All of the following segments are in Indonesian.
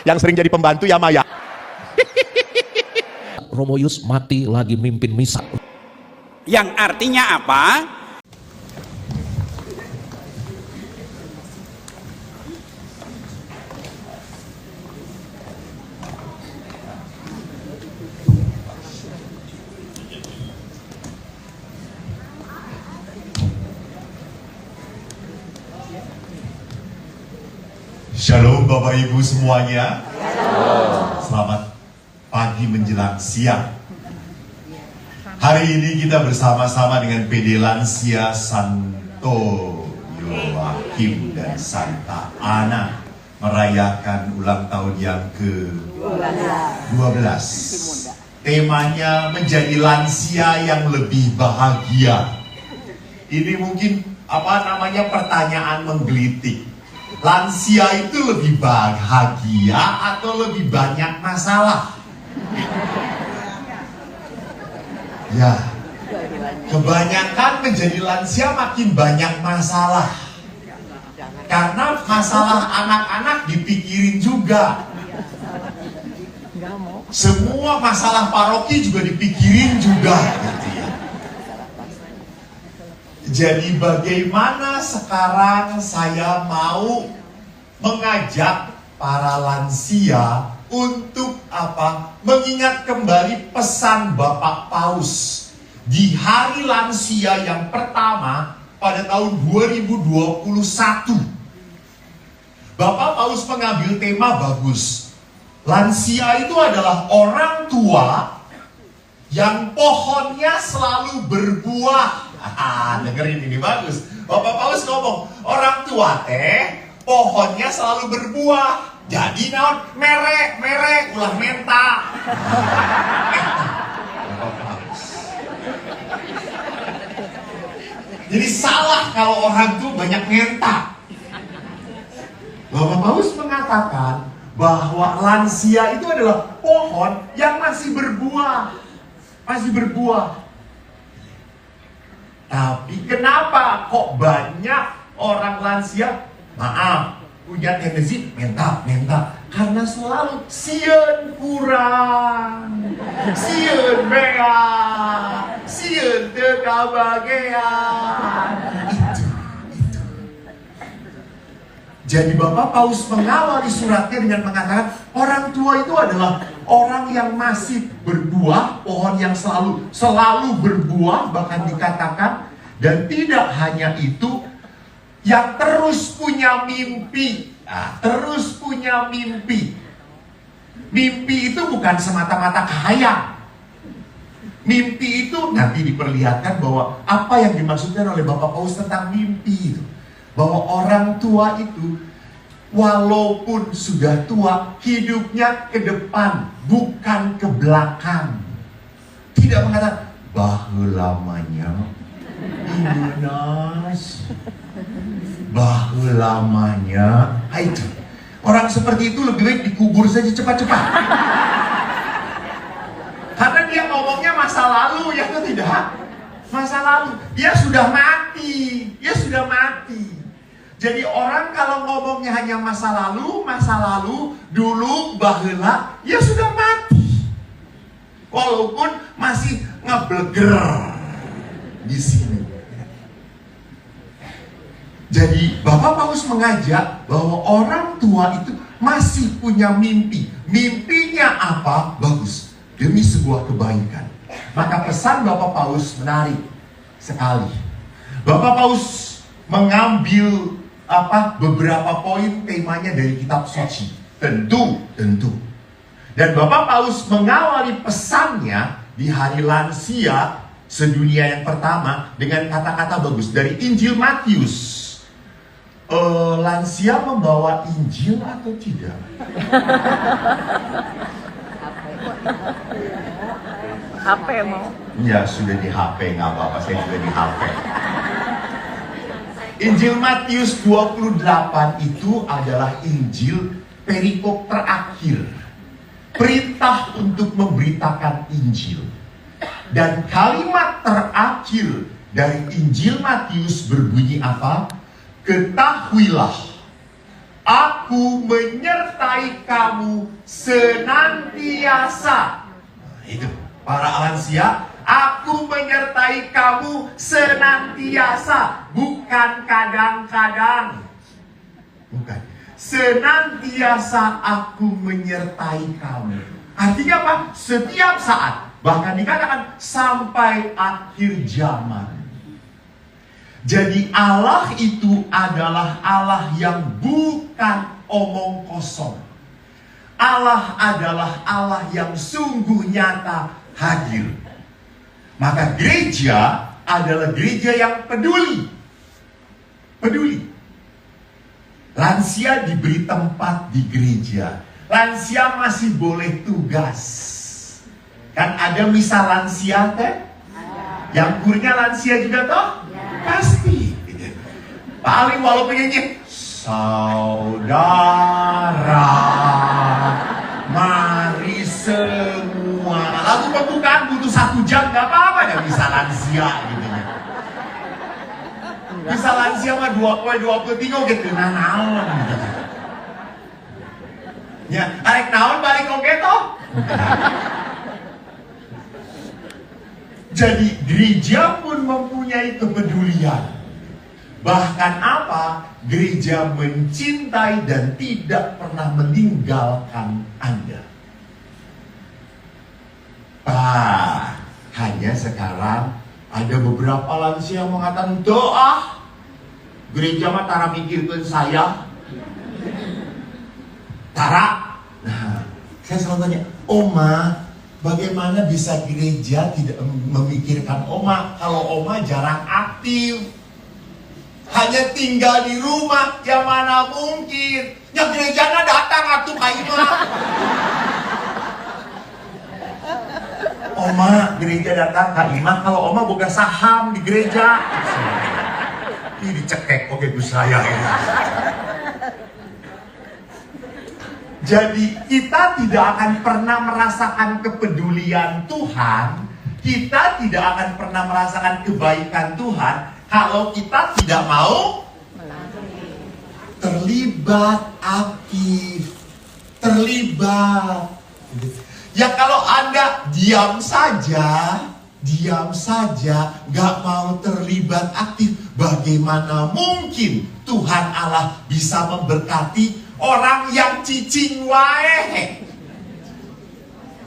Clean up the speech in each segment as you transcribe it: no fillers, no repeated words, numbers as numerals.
Yang sering jadi pembantu ya Maya. Romo Yus mati lagi mimpin misa. Yang artinya apa? Shalom Bapak Ibu semuanya. Selamat pagi menjelang siang. Hari ini kita bersama-sama dengan PD Lansia Santo Yoakim dan Santa Ana merayakan ulang tahun yang ke-12. Temanya menjadi lansia yang lebih bahagia. Ini mungkin pertanyaan menggelitik. Lansia itu lebih bahagia atau lebih banyak masalah? Ya, kebanyakan menjadi lansia makin banyak masalah. Karena masalah anak-anak dipikirin juga. Semua masalah paroki juga dipikirin juga. Gitu ya. Jadi bagaimana sekarang saya mau mengajak para lansia untuk mengingat kembali pesan Bapak Paus di hari lansia yang pertama pada tahun 2021. Bapak Paus mengambil tema bagus. Lansia itu adalah orang tua yang pohonnya selalu berbuah. Dengerin ini bagus. Bapak Paus ngomong, orang tua pohonnya selalu berbuah. Jadi naon mere ulah menta. Jadi salah kalau orang tuh banyak menta. Bapak Paus mengatakan bahwa lansia itu adalah pohon yang masih berbuah. Masih berbuah. Tapi kenapa kok banyak orang lansia, punya tendensi menta. Karena selalu sieun kurang, sieun bea, sieun teu kabagean. Itu. Jadi Bapak Paus mengawali suratnya dengan mengatakan orang tua itu adalah orang yang masih berbuah, pohon yang selalu berbuah, bahkan dikatakan, dan tidak hanya itu, yang terus punya mimpi. Terus punya mimpi. Mimpi itu bukan semata-mata khayal. Mimpi itu nanti diperlihatkan bahwa apa yang dimaksudkan oleh Bapak Paus tentang mimpi itu. Bahwa orang tua itu walaupun sudah tua, hidupnya ke depan, bukan ke belakang. Tidak mengatakan bahulamanya Imunas, bahulamanya. Itu orang seperti itu lebih baik dikubur saja cepat-cepat. Karena dia ngomongnya masa lalu, ya atau tidak? Masa lalu, dia sudah mati. Jadi orang kalau ngomongnya hanya masa lalu, dulu, baheula, ya sudah mati. Walaupun masih ngebleger di sini. Jadi Bapak Paus mengajak bahwa orang tua itu masih punya mimpi. Mimpinya apa? Bagus. Demi sebuah kebaikan. Maka pesan Bapak Paus menarik sekali. Bapak Paus mengambil beberapa poin temanya dari kitab suci. Tentu. Dan Bapak Paus mengawali pesannya di hari lansia sedunia yang pertama dengan kata-kata bagus dari Injil Matius. Lansia membawa Injil atau tidak? HP mau? Ya sudah di HP, nggak apa-apa, saya juga di HP. Injil Matius 28 itu adalah Injil perikop terakhir. Perintah untuk memberitakan Injil. Dan kalimat terakhir dari Injil Matius berbunyi apa? Ketahuilah Aku menyertai kamu senantiasa. Nah, itu para lansia, aku menyertai kamu senantiasa, bukan kadang-kadang. Bukan. Senantiasa aku menyertai kamu. Artinya apa? Setiap saat. Bahkan dikatakan sampai akhir zaman. Jadi Allah itu adalah Allah yang bukan omong kosong. Allah adalah Allah yang sungguh nyata hadir. Maka gereja adalah gereja yang peduli. Peduli. Lansia diberi tempat di gereja. Lansia masih boleh tugas. Kan ada misa lansia kan? Yang kurnya lansia juga toh? Pasti. Paling walaupun nyanyi saudara, mari semua. Lagu pembukaan butuh 1 jam, gak apa-apa, gak bisa lansia gitu ya. Bisa lansia mah 23 gitu, naon gitu. Ya, arek naon balik oke toh. Jadi gereja pun mempunyai kepedulian. Bahkan apa? Gereja mencintai dan tidak pernah meninggalkan Anda. Hanya sekarang ada beberapa lansia yang mengatakan, doa gereja mah tara mikirkan saya. Tara. Nah, saya selalu tanya, Oma, bagaimana bisa gereja tidak memikirkan Oma kalau Oma jarang aktif? Hanya tinggal di rumah, ya mana mungkin. Ya gerejana datang atuh ka imah. Oma, gereja datang ka imah kalau Oma boga saham di gereja. Ih dicekek oke bu saya ini. Jadi kita tidak akan pernah merasakan kepedulian Tuhan, kita tidak akan pernah merasakan kebaikan Tuhan kalau kita tidak mau terlibat aktif, terlibat. Ya kalau Anda diam saja, gak mau terlibat aktif, bagaimana mungkin Tuhan Allah bisa memberkati orang yang cicing wae?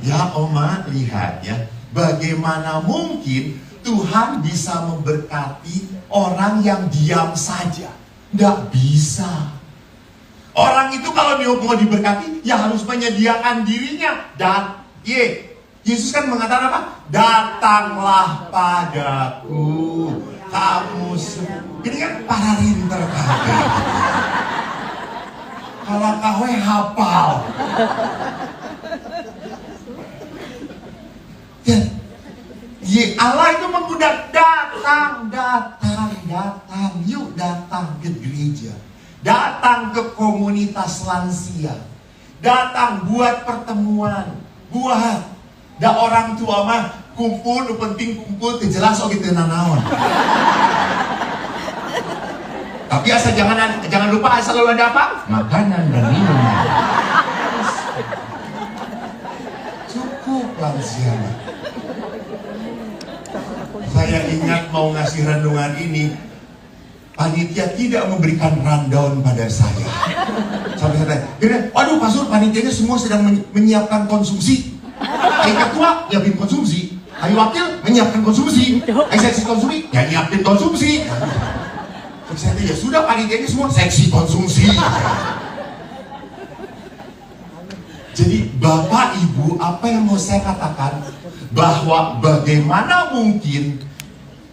Ya Oma, lihat ya, bagaimana mungkin Tuhan bisa memberkati orang yang diam saja? Nggak bisa. Orang itu kalau mau diberkati, ya harus menyediakan dirinya. Dan Yesus kan mengatakan apa? Datanglah padaku, kamu semua. Ini kan para rinter kabeh. Kalau kawe hafal. Allah itu mengundang, datang, yuk datang ke gereja, datang ke komunitas lansia, datang buat pertemuan, buat. Da orang tua mah kumpul, penting kumpul, jelas oke gitu nanaon. Tapi asal jangan lupa asal selalu ada apa? Makanan dan minuman. Cukup lansia. Saya ingat mau ngasih renungan ini, panitia tidak memberikan rundown pada saya. Sampai saya tanya, waduh pastor, panitianya semua sedang menyiapkan konsumsi. Ayo ketua nyiapin konsumsi, ayo wakil menyiapkan konsumsi, ayo seksi konsumsi, ya nyiapin konsumsi. Saya tanya, ya sudah panitianya semua seksi konsumsi. Jadi Bapak Ibu, apa yang mau saya katakan? Bahwa bagaimana mungkin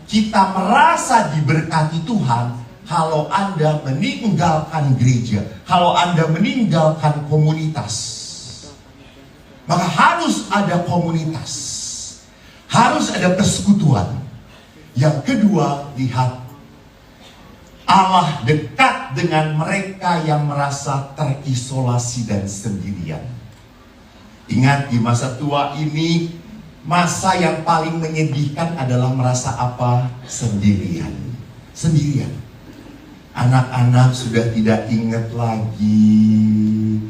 kita merasa diberkati Tuhan kalau Anda meninggalkan gereja, kalau Anda meninggalkan komunitas. Maka harus ada komunitas, harus ada persekutuan. Yang kedua, lihat, Allah dekat dengan mereka yang merasa terisolasi dan sendirian. Ingat, di masa tua ini, masa yang paling menyedihkan adalah merasa apa? Sendirian. Anak-anak sudah tidak ingat lagi,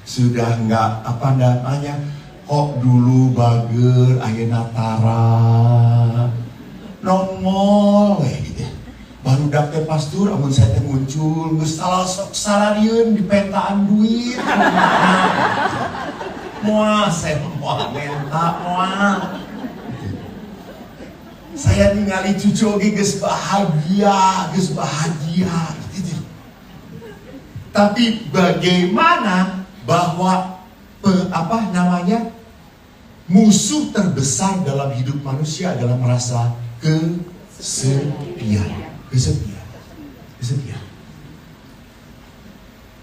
sudah nggak apa namanya, kok dulu bager ayeuna tara nongol gitu. Baru dapet pastur, amun saya teh muncul, geus salariun di pentaan duit. Moal saya moal menta moal. Saya ningali cucu oge geus bahagia gitu. Tapi bagaimana bahwa musuh terbesar dalam hidup manusia adalah merasa kesepian.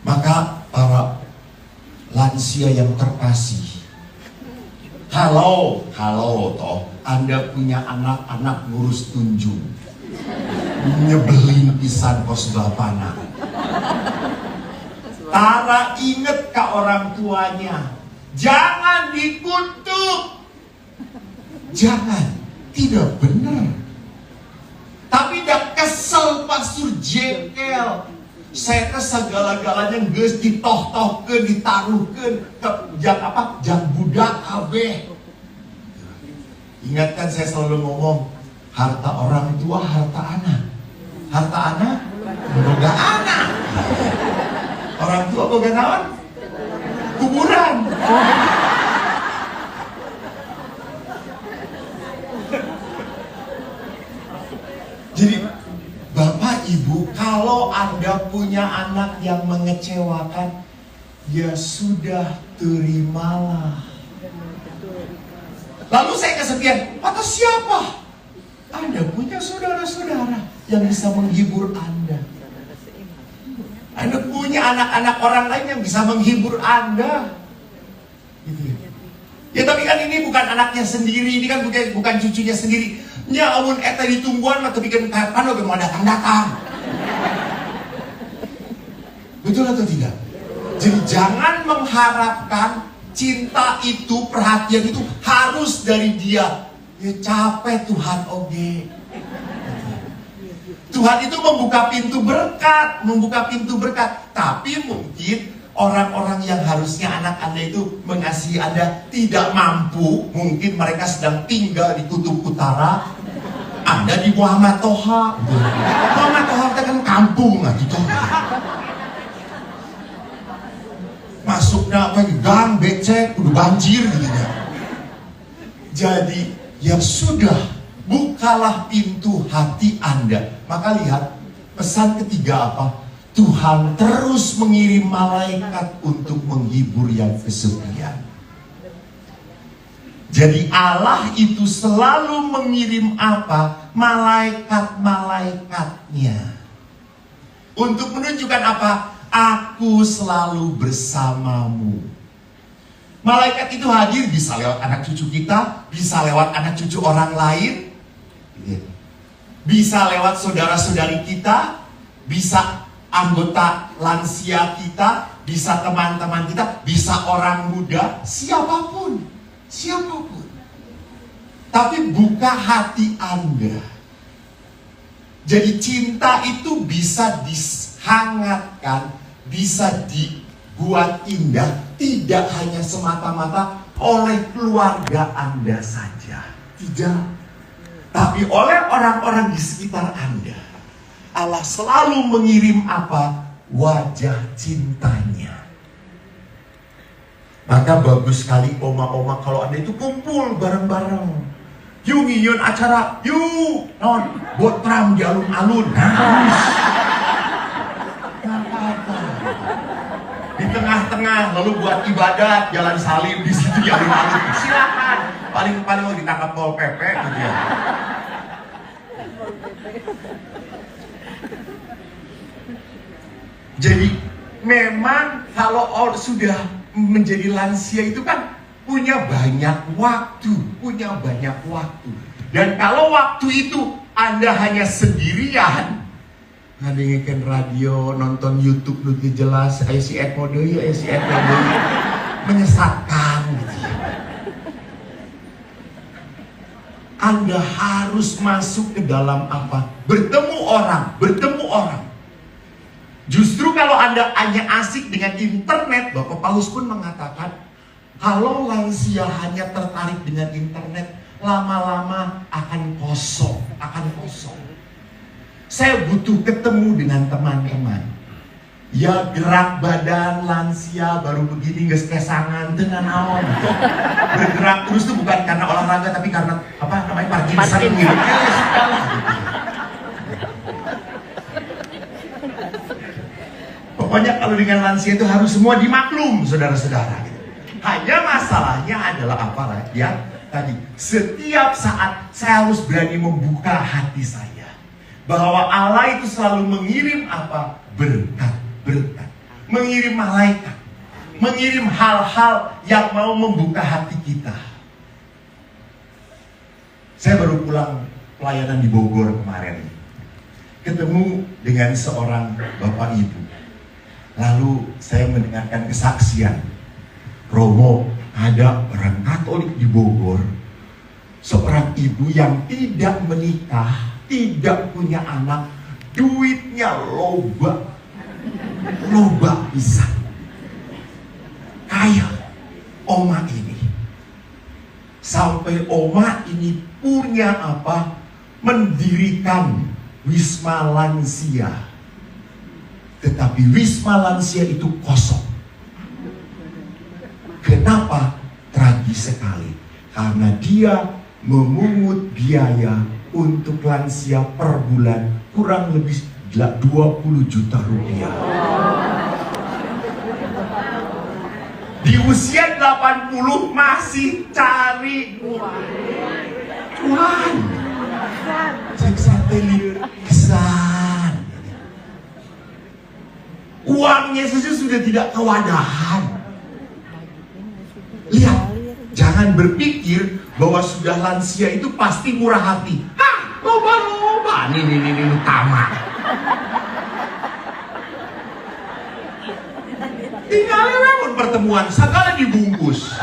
Maka para lansia yang terkasih, kalau toh Anda punya anak-anak ngurus tunjung, nyebelin pisan kos bapana. Tara inget ke orang tuanya, jangan dikutuk, jangan, tidak benar. Tapi dah kesel pastur jengkel. Saya ke segala-galanya geus ditoh-tohkeun, ditaruhkeun ke jang budak kabeh. Ingatkan saya selalu ngomong, harta orang tua harta anak. Harta anak boga anak. Orang tua boga naon? Kuburan. Jadi Bapak Ibu, kalau Anda punya anak yang mengecewakan, ya sudah, terimalah. Lalu saya kesepian, kata siapa? Anda punya saudara-saudara yang bisa menghibur Anda. Anda punya anak-anak orang lain yang bisa menghibur Anda. Gitu ya. Ya tapi kan ini bukan anaknya sendiri, ini kan bukan cucunya sendiri. Nya amun eta ditungguan mah bikin kapan oge mau datang-datang. Betul atau tidak? Jadi jangan mengharapkan cinta itu, perhatian itu harus dari dia. Ya capek Tuhan oge. Tuhan itu membuka pintu berkat, tapi mungkin orang-orang yang harusnya anak Anda itu mengasihi Anda tidak mampu, mungkin mereka sedang tinggal di kutub utara, Anda di Muhammad Toha. Muhammad Toha itu kan kampung lah gitu. Masuknya apa gang, becek, udah banjir gitu ya. Jadi ya sudah, bukalah pintu hati Anda. Maka lihat pesan ketiga apa? Tuhan terus mengirim malaikat untuk menghibur yang kesepian. Jadi Allah itu selalu mengirim apa? Malaikat-malaikatnya. Untuk menunjukkan apa? Aku selalu bersamamu. Malaikat itu hadir bisa lewat anak cucu kita, bisa lewat anak cucu orang lain, bisa lewat saudara-saudari kita, bisa anggota lansia kita, bisa teman-teman kita, bisa orang muda, siapapun. Tapi buka hati Anda. Jadi cinta itu bisa dihangatkan, bisa dibuat indah, tidak hanya semata-mata oleh keluarga Anda saja. Tidak. Tapi oleh orang-orang di sekitar Anda. Allah selalu mengirim apa? Wajah cintanya. Maka bagus sekali oma-oma kalau Anda itu kumpul bareng-bareng. Yuk ngiyon acara, yuk non botram di alun-alun. Di tengah-tengah lalu buat ibadat, jalan salim di situ di alun-alun. Silakan. Paling mau ditangkap Pol PP gitu ya. Jadi memang kalau sudah menjadi lansia itu kan punya banyak waktu. Dan kalau waktu itu Anda hanya sendirian, ngadengin radio, nonton YouTube lebih jelas, si menyesatkan gitu ya. Anda harus masuk ke dalam apa? Bertemu orang. Justru kalau Anda hanya asik dengan internet, Bapak Paulus pun mengatakan, kalau lansia hanya tertarik dengan internet, lama-lama akan kosong, Saya butuh ketemu dengan teman-teman. Ya gerak badan lansia baru begini kesangan dengan awam. Bergerak terus itu bukan karena olahraga tapi karena apa namanya Parkinson gitu. Pokoknya kalau dengan lansia itu harus semua dimaklum, saudara-saudara. Hanya masalahnya adalah apa ya? Tadi setiap saat saya harus berani membuka hati saya bahwa Allah itu selalu mengirim apa? Berkat, mengirim malaikat, mengirim hal-hal yang mau membuka hati kita. Saya baru pulang pelayanan di Bogor kemarin, ketemu dengan seorang bapak ibu. Lalu saya mendengarkan kesaksian. Romo, ada orang Katolik di Bogor, seorang ibu yang tidak menikah, tidak punya anak, duitnya loba bisa. Kaya oma ini. Sampai oma ini punya apa? Mendirikan Wisma Lansia. Tetapi Wisma Lansia itu kosong. Kenapa? Tragis sekali. Karena dia memungut biaya untuk lansia per bulan kurang lebih 20 juta rupiah. Di usia 80 masih cari cuan. Cek satelit kesan. Uangnya saja sudah tidak kewadahan. Lihat, jangan berpikir bahwa sudah lansia itu pasti murah hati. Hah, loba-loba. Nih, tamat. Tinggal lewat pertemuan, segala dibungkus.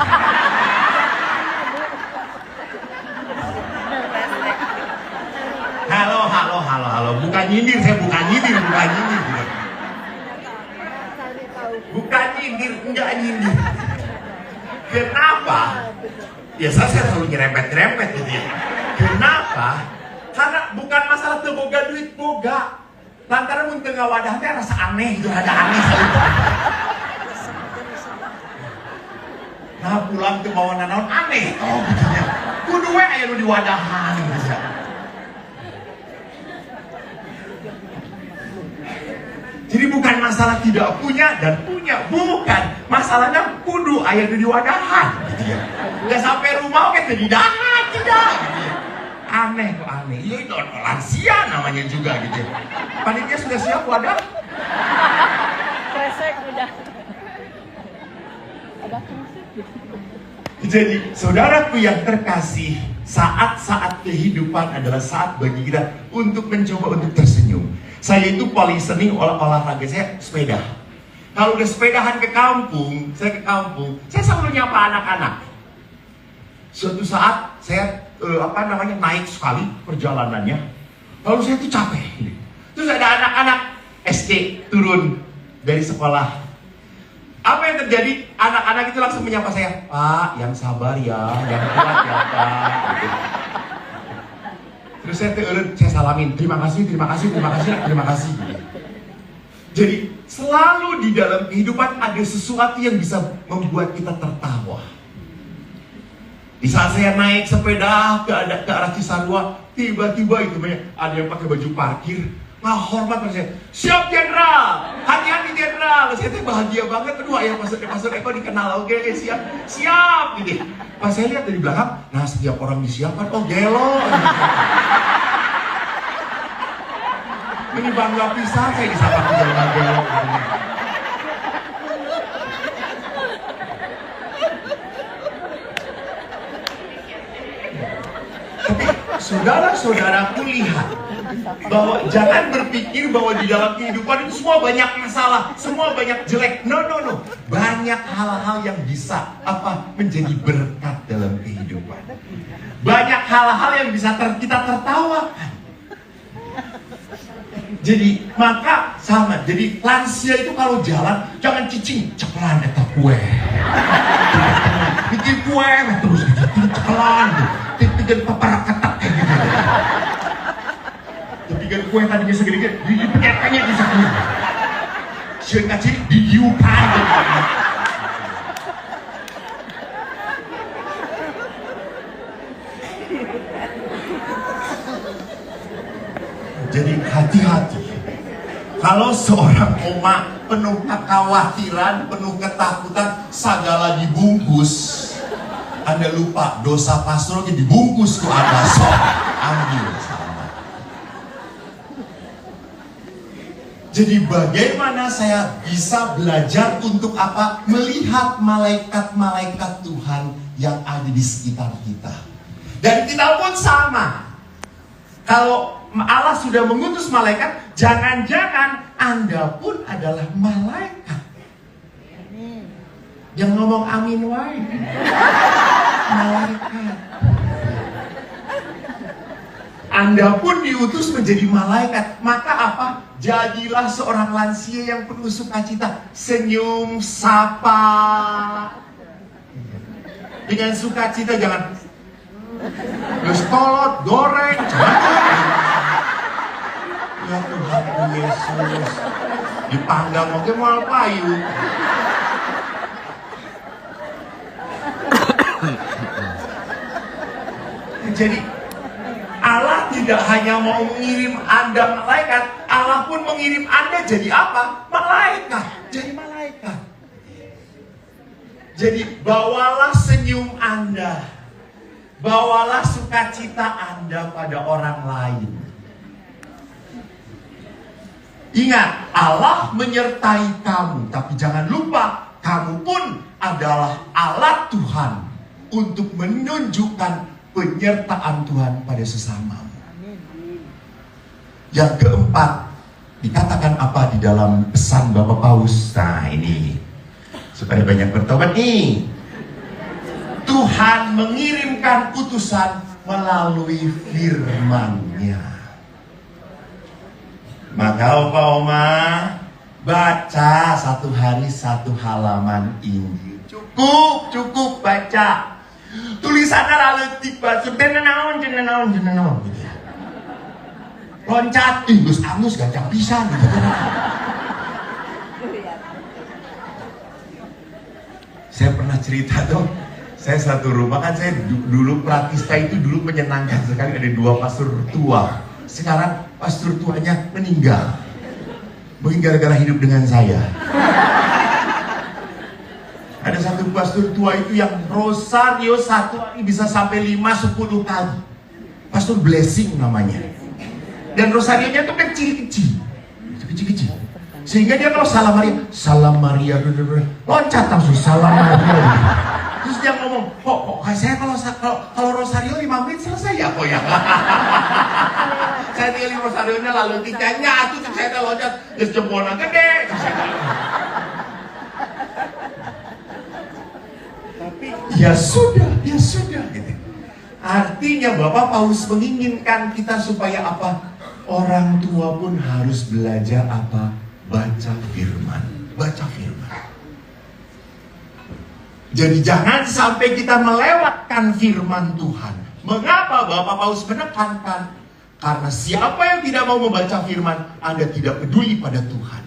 Halo. Bukan nyindir, saya bukan nyindir. Bukan nyindir, enggak nyindir. Kenapa? Ya saya selalu nyerempet gitu ya. Kenapa? Karena bukan masalah boga duit, boga. Lantaran mun teu ngawadahnya rasa aneh gitu, ada aneh gitu. Nah pulang ke bawah nanaon aneh. Oh gitu ya. Kudu we aya nu diwadahan gitu ya. Jadi bukan masalah tidak punya dan punya, bukan. Masalahnya kudu aya nu diwadahan gitu ya. Enggak sampai rumah oke teu didahan, tidak gitu ya. Aneh kok aneh. Iya itu lansia namanya juga gitu ya. Panitia sudah siap wadah? Kresek udah. Ada kresek. Jadi saudaraku yang terkasih, saat-saat kehidupan adalah saat bagi kita untuk mencoba untuk tersenyum. Saya itu paling senang olahraga, saya sepeda. Kalau udah sepedahan ke kampung, saya selalu nyapa anak-anak. Suatu saat saya naik sekali perjalanannya, lalu saya tuh capek. Terus ada anak-anak SD turun dari sekolah. Apa yang terjadi? Anak-anak itu langsung menyapa saya, Pak, yang sabar ya, yang kuat ya Pak. Gitu. Terus saya salamin, terima kasih. Jadi selalu di dalam kehidupan ada sesuatu yang bisa membuat kita tertawa. Di saat saya naik sepeda ke arah Cisarua, tiba-tiba itu ada yang pakai baju parkir, hormat pada saya. Siap Jenderal, hati-hati Jenderal. Saya bahagia banget. Aduh, ayah Pastor Eko dikenal, oke, siap gitu. Pas saya lihat dari belakang, nah setiap orang disiapkan, oh gelo. Ini bangga pisan saya disapa ke gelo. Tapi saudara-saudaraku lihat bahwa jangan berpikir bahwa di dalam kehidupan itu semua banyak masalah, semua banyak jelek. No. Banyak hal-hal yang bisa menjadi berkat dalam kehidupan. Banyak hal-hal yang bisa kita tertawakan. Jadi maka sama. Jadi lansia itu kalau jalan jangan cicing cekelan eta kue. Bikin kue terus cekelan. Bikin paparak ketak kayak gitu. Bikin kue tadinya segede-gede, dipenyetkannya di sana. Sieun kacil didiupan. Jadi hati-hati. Kalau seorang oma penuh kekhawatiran, penuh ketakutan, segala dibungkus, Anda lupa dosa pastornya dibungkus ke Anda, sok ambil sama. Jadi bagaimana saya bisa belajar untuk apa? Melihat malaikat-malaikat Tuhan yang ada di sekitar kita. Dan kita pun sama. Kalau Allah sudah mengutus malaikat, jangan-jangan Anda pun adalah malaikat. Yang ngomong amin wae. Malaikat. Anda pun diutus menjadi malaikat. Maka apa? Jadilah seorang lansia yang penuh sukacita. Senyum, sapa. Dengan sukacita, jangan terus kolot, goreng, ya Tuhan Yesus, dipanggang oke mal payu. Jadi Allah tidak hanya mau mengirim Anda malaikat, Allah pun mengirim Anda jadi apa? Malaikat. Jadi malaikat. Jadi bawalah senyum Anda, bawalah sukacita Anda pada orang lain. Ingat, Allah menyertai kamu, tapi jangan lupa kamu pun adalah alat Tuhan untuk menunjukkan penyertaan Tuhan pada sesamamu. Yang keempat, dikatakan apa di dalam pesan Bapak Paus? Nah ini, supaya banyak bertobat nih. Tuhan mengirimkan utusan melalui firman-Nya. Maka Oma baca satu hari satu halaman Injil. Cukup baca. Tulisannya laletik baca. Jenenaon gitu ya. Loncat, Gus Angus gacang pisan gitu. Saya pernah cerita tuh. Saya satu rumah kan, saya dulu Pratista itu dulu menyenangkan sekali, ada 2 pastor tua. Sekarang pastor tuanya meninggal. Mungkin gara-gara hidup dengan saya. Ada satu pastor tua itu yang rosario satu hari bisa sampai 5-10 kali. Pastor Blessing namanya. Dan rosarionya tuh kecil-kecil. Sehingga dia kalau salam Maria, loncat langsung salam Maria. Terus dia ngomong, kok saya kalau rosario 5 menit selesai ya kok ya. Saya tinggal rosarionya lalu tingkahnya, itu saya loncat, terus jempolnya gede. Tapi ya sudah gitu. Artinya Bapak Paus menginginkan kita supaya apa? Orang tua pun harus belajar apa? Baca firman. Jadi jangan sampai kita melewatkan firman Tuhan. Mengapa Bapak Paus menekankan? Karena siapa yang tidak mau membaca firman, Anda tidak peduli pada Tuhan.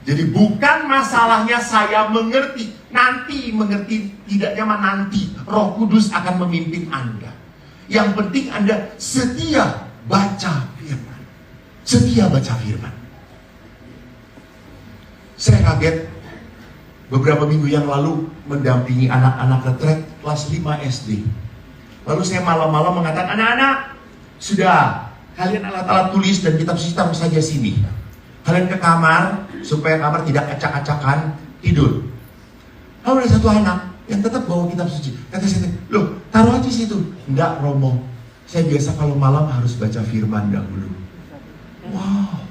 Jadi bukan masalahnya saya mengerti. Nanti mengerti tidaknya nanti Roh Kudus akan memimpin Anda. Yang penting Anda setia baca firman. Setia baca firman. Saya kaget beberapa minggu yang lalu mendampingi anak-anak retret kelas 5 SD. Lalu saya malam-malam mengatakan, anak-anak, sudah, kalian alat-alat tulis dan kitab suci taruh saja sini. Kalian ke kamar, supaya kamar tidak acak-acakan, tidur. Lalu ada satu anak yang tetap bawa kitab suci. Kata saya, loh, taruh aja situ. Enggak, Romo. Saya biasa kalau malam harus baca firman dahulu. Wow.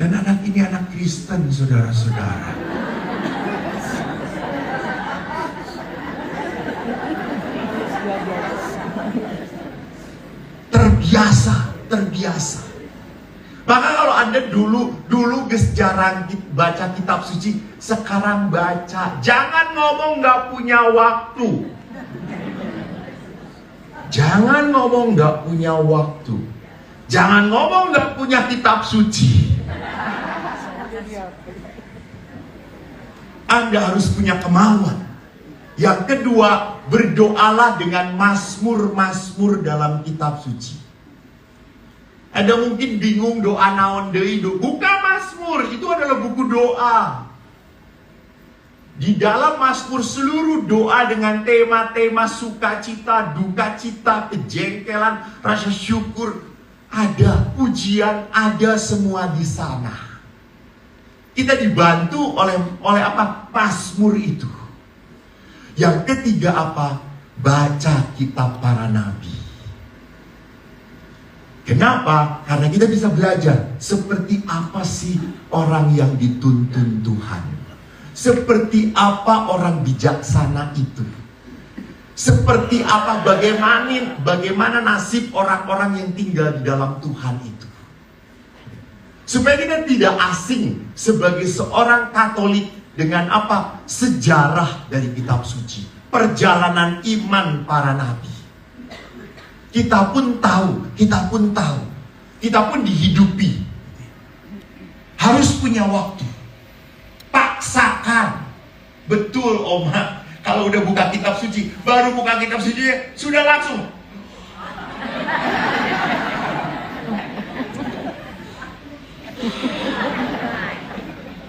Dan anak ini anak Kristen, saudara-saudara. terbiasa. Maka kalau Anda dulu jarang baca kitab suci, sekarang baca. Jangan ngomong nggak punya waktu. Jangan ngomong nggak punya waktu. Jangan ngomong nggak punya kitab suci. Anda harus punya kemauan. Yang kedua, berdoalah dengan mazmur-mazmur dalam kitab suci. Ada mungkin bingung doa naon deui, buka mazmur, itu adalah buku doa. Di dalam mazmur seluruh doa dengan tema-tema sukacita, duka cita, kejengkelan, rasa syukur, ada pujian, ada semua di sana. Kita dibantu oleh apa? Mazmur itu. Yang ketiga apa? Baca kitab para nabi. Kenapa? Karena kita bisa belajar seperti apa sih orang yang dituntun Tuhan. Seperti apa orang bijaksana itu. Seperti apa, bagaimana nasib orang-orang yang tinggal di dalam Tuhan itu. Supaya kita tidak asing sebagai seorang Katolik dengan apa? Sejarah dari kitab suci. Perjalanan iman para nabi. Kita pun tahu. Kita pun dihidupi. Harus punya waktu. Paksakan. Betul Oma. Kalau udah buka kitab suci, baru buka kitab suci, sudah langsung.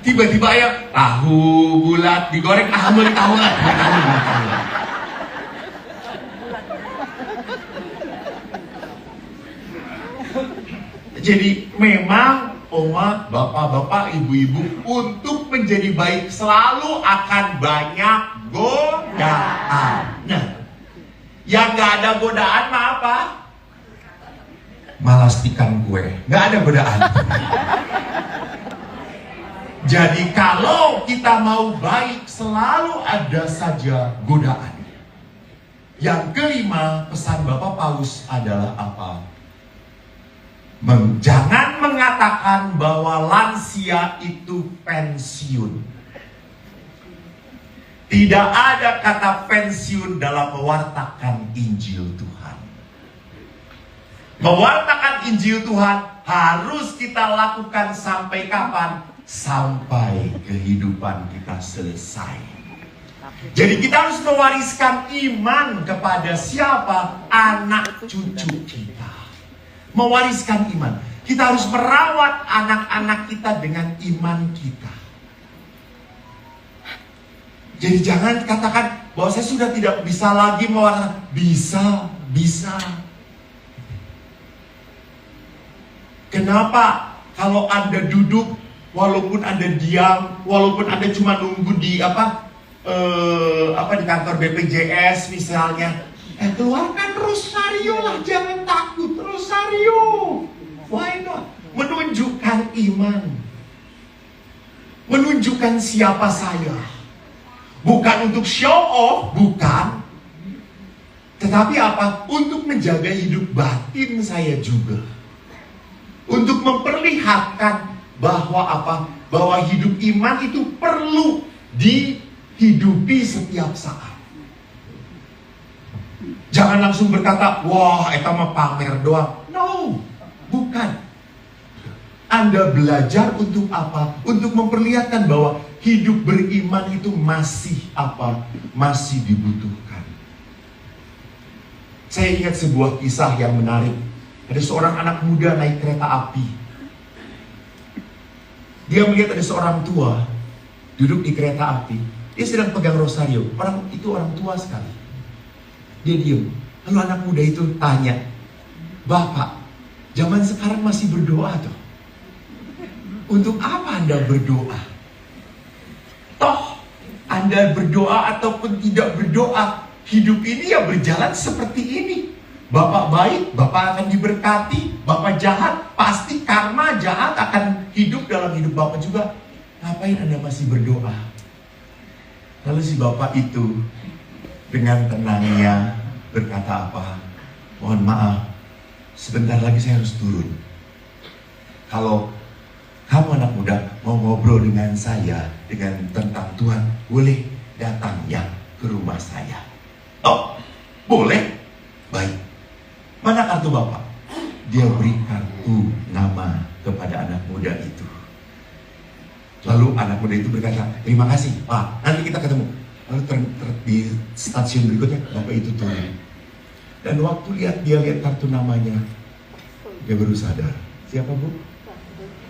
Tiba-tiba ya tahu bulat digoreng, amel tahu lah. Jadi memang Oma, bapak-bapak, ibu-ibu, untuk menjadi baik selalu akan banyak godaan. Nah, yang gak ada godaan mah apa? Malastikan gue, gak ada godaan. Jadi kalau kita mau baik, selalu ada saja godaan. Yang kelima, pesan Bapak Paus adalah apa? Jangan mengatakan bahwa lansia itu pensiun. Tidak ada kata pensiun dalam mewartakan Injil Tuhan. Mewartakan Injil Tuhan harus kita lakukan sampai kapan? Sampai kehidupan kita selesai. Jadi kita harus mewariskan iman kepada siapa? Anak cucu kita. Mewariskan iman. Kita harus merawat anak-anak kita dengan iman kita. Jadi jangan katakan bahwa saya sudah tidak bisa lagi mewartakan. Bisa. Kenapa? Kalau Anda duduk, walaupun Anda diam, walaupun Anda cuma nunggu di di kantor BPJS misalnya, keluarkan rosario lah, jangan takut, rosario. Why not? Menunjukkan iman. Menunjukkan siapa saya. Bukan untuk show off, bukan. Tetapi apa? Untuk menjaga hidup batin saya juga. Untuk memperlihatkan bahwa apa? Bahwa hidup iman itu perlu dihidupi setiap saat. Jangan langsung berkata, wah, eta mah pamer doang. No, bukan. Anda belajar untuk apa? Untuk memperlihatkan bahwa hidup beriman itu masih apa? Masih dibutuhkan. Saya ingat sebuah kisah yang menarik. Ada seorang anak muda naik kereta api. Dia melihat ada seorang tua duduk di kereta api. Dia sedang pegang rosario. Orang itu orang tua sekali. Dia diam. Lalu anak muda itu tanya, Bapak, zaman sekarang masih berdoa toh? Untuk apa Anda berdoa? Toh, Anda berdoa ataupun tidak berdoa, hidup ini ya berjalan seperti ini. Bapak baik, Bapak akan diberkati. Bapak jahat, pasti karma jahat akan hidup dalam hidup Bapak juga. Ngapain Anda masih berdoa? Lalu si Bapak itu dengan tenangnya berkata apa? Mohon maaf, sebentar lagi saya harus turun. Kalau kamu anak muda mau ngobrol dengan saya tentang Tuhan, boleh datang ya ke rumah saya. Oh, boleh? Baik. Mana kartu Bapak? Dia beri kartu nama kepada anak muda itu. Lalu anak muda itu berkata, terima kasih Pak, nanti kita ketemu. Lalu di stasiun berikutnya Bapak itu turun. Dan waktu dia lihat kartu namanya, dia baru sadar. Siapa Bu?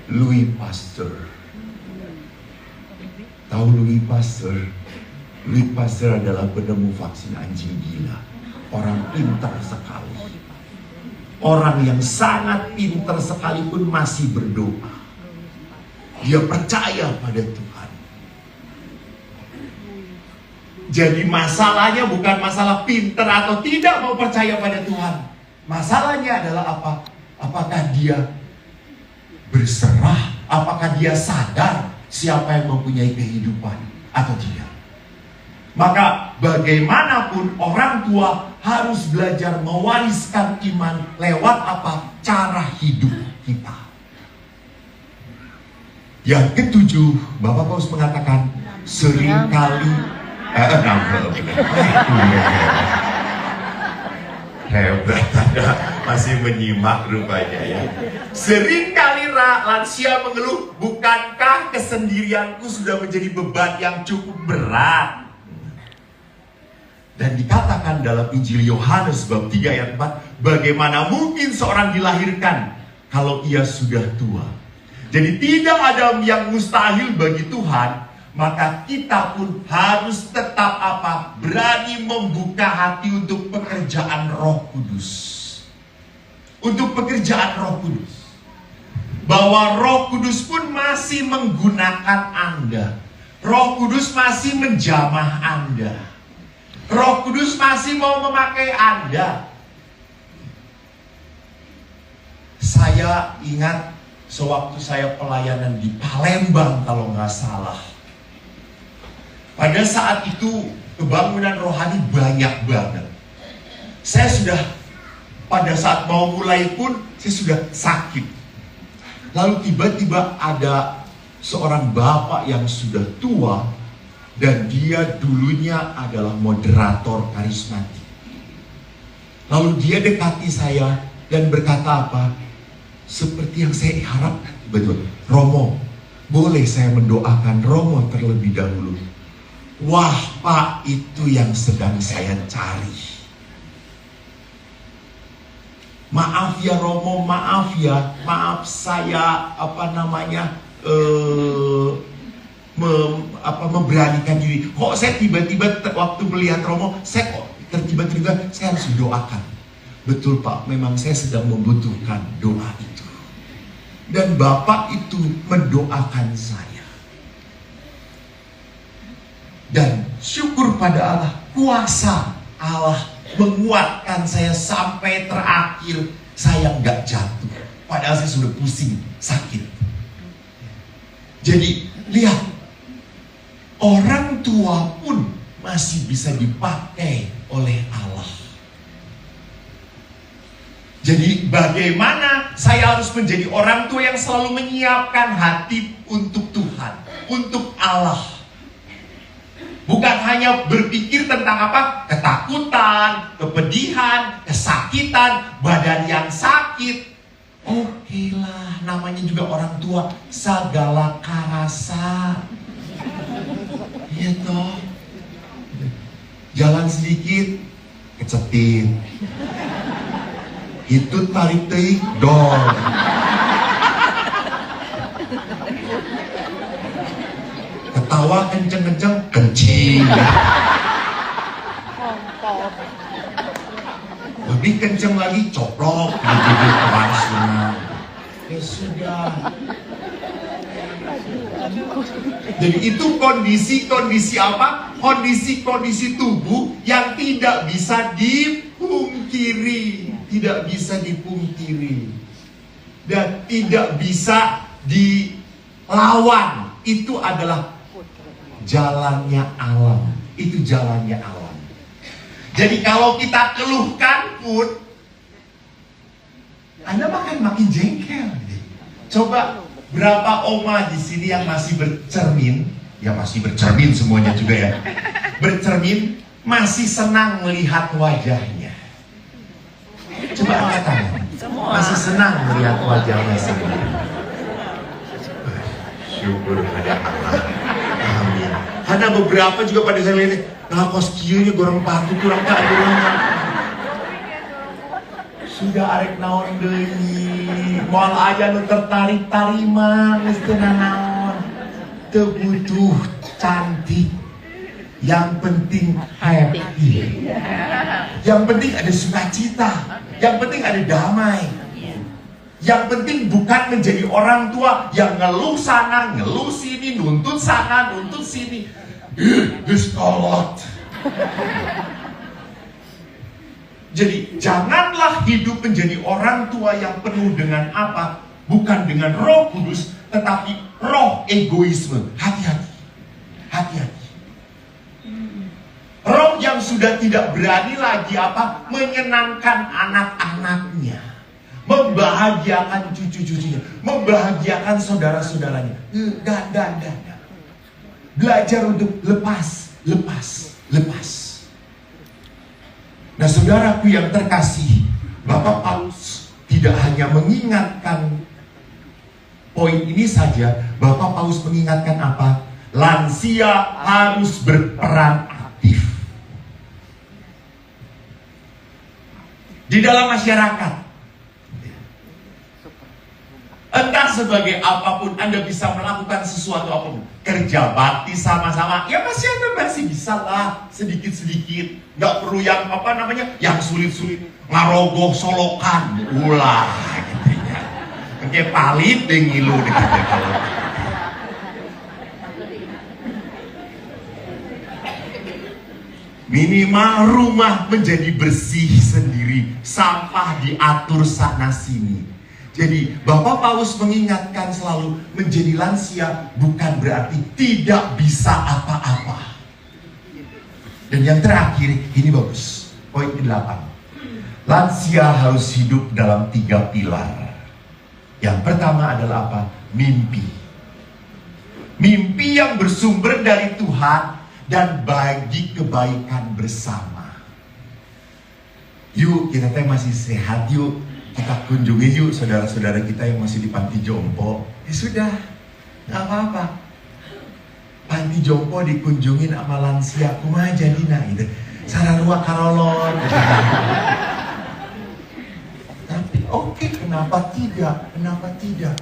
Louis Pasteur. Tahu Louis Pasteur? Louis Pasteur adalah penemu vaksin anjing gila. Orang pintar sekali. Orang yang sangat pintar sekalipun masih berdoa. Dia percaya pada Tuhan. Jadi masalahnya bukan masalah pintar atau tidak mau percaya pada Tuhan. Masalahnya adalah apa? Apakah dia berserah? Apakah dia sadar siapa yang mempunyai kehidupan atau tidak? Maka bagaimanapun orang tua harus belajar mewariskan iman lewat apa? Cara hidup kita. Yang ketujuh, Bapak Paus mengatakan seringkali hebat, masih menyimak rupanya ya. Seringkali lansia mengeluh, bukankah kesendirianku sudah menjadi beban yang cukup berat? Dan dikatakan dalam Injil Yohanes bab 3 ayat 4, bagaimana mungkin seorang dilahirkan kalau ia sudah tua? Jadi tidak ada yang mustahil bagi Tuhan. Maka kita pun harus tetap apa? Berani membuka hati untuk pekerjaan Roh Kudus. Untuk pekerjaan Roh Kudus. Bahwa Roh Kudus pun masih menggunakan Anda. Roh Kudus masih menjamah Anda. Roh Kudus masih mau memakai Anda. Saya ingat sewaktu saya pelayanan di Palembang kalau nggak salah. Pada saat itu kebangunan rohani banyak banget. Saya sudah pada saat mau mulai pun saya sudah sakit. Lalu tiba-tiba ada seorang bapak yang sudah tua dan dia dulunya adalah moderator karismatik. Lalu dia dekati saya dan berkata apa? Seperti yang saya harapkan. Betul, Romo, boleh saya mendoakan Romo terlebih dahulu? Wah Pak, itu yang sedang saya cari. Maaf ya Romo, maaf ya, maaf saya memberanikan diri. Kok saya tiba-tiba waktu melihat Romo, saya kok tiba-tiba saya harus doakan. Betul Pak, memang saya sedang membutuhkan doa itu. Dan Bapak itu mendoakan saya. Dan syukur pada Allah, kuasa Allah menguatkan saya sampai terakhir saya nggak jatuh. Padahal saya sudah pusing, sakit. Jadi lihat, orang tua pun masih bisa dipakai oleh Allah. Jadi bagaimana saya harus menjadi orang tua yang selalu menyiapkan hati untuk Tuhan, untuk Allah. Bukan hanya berpikir tentang apa? Ketakutan, kepedihan, kesakitan, badan yang sakit. Oke lah, namanya juga orang tua, sagala karasa. Iya toh. Jalan sedikit, kecetit. Itu tarik teuing, dor. Ketawa kenceng-kenceng, kencing. Lebih kenceng lagi, coplok. Gitu-gitu langsung. Ya sudah. Jadi itu kondisi-kondisi apa? Kondisi-kondisi tubuh yang tidak bisa dipungkiri. Tidak bisa dipungkiri. Dan tidak bisa dilawan. Itu adalah jalannya alam. Itu jalannya alam. Jadi kalau kita keluhkan pun, Anda makin jengkel. Coba berapa oma di sini yang masih bercermin? Ya masih bercermin semuanya juga ya. Bercermin, masih senang melihat wajahnya. Coba angkat tangan. Masih senang melihat wajahnya sendiri. Syukur pada Allah. Amin. Ada beberapa juga pada saya lihat, nah koskiunya goreng patu kurang keadilannya. Sudah arek naon deui, moal aja nu tertarik tarima geus teu naon. Teu butuh cantik. Yang penting happy. Yang penting ada sukacita. Yang penting ada damai. Yang penting bukan menjadi orang tua yang ngeluh sana, ngeluh sini, nuntut sana, nuntut sini. Geus kolot. Jadi janganlah hidup menjadi orang tua yang penuh dengan apa? Bukan dengan Roh Kudus, tetapi roh egoisme. Hati-hati. Hati-hati. Roh yang sudah tidak berani lagi apa? Menyenangkan anak-anaknya, membahagiakan cucu-cucunya, membahagiakan saudara-saudaranya. Dan. Belajar untuk lepas. Nah, saudaraku yang terkasih, Bapak Paulus tidak hanya mengingatkan poin ini saja. Bapak Paulus mengingatkan apa? Lansia harus berperan aktif di dalam masyarakat. Entah sebagai apapun Anda bisa melakukan sesuatu apapun. Kerja bakti sama-sama, ya masih bisa lah, sedikit-sedikit. Gak perlu yang yang sulit-sulit. Ngarogoh solokan, ulah gitu ya. Kayak palit deh ngilu deh kalau. Minimal rumah menjadi bersih sendiri, sampah diatur sana sini. Jadi Bapak Paulus mengingatkan selalu, menjadi lansia bukan berarti tidak bisa apa-apa. Dan yang terakhir, ini bagus, poin ke-8. Lansia harus hidup dalam 3 pilar. Yang pertama adalah apa? Mimpi. Mimpi yang bersumber dari Tuhan dan bagi kebaikan bersama. Yuk, kita masih sehat, yuk kita kunjungi yuk saudara-saudara kita yang masih di panti jompo. Ya sudah, gak apa-apa. Panti jompo dikunjungin sama lansia, kumaha jadina gitu. Sararua karolon. Tapi oke, kenapa tidak? Kenapa tidak?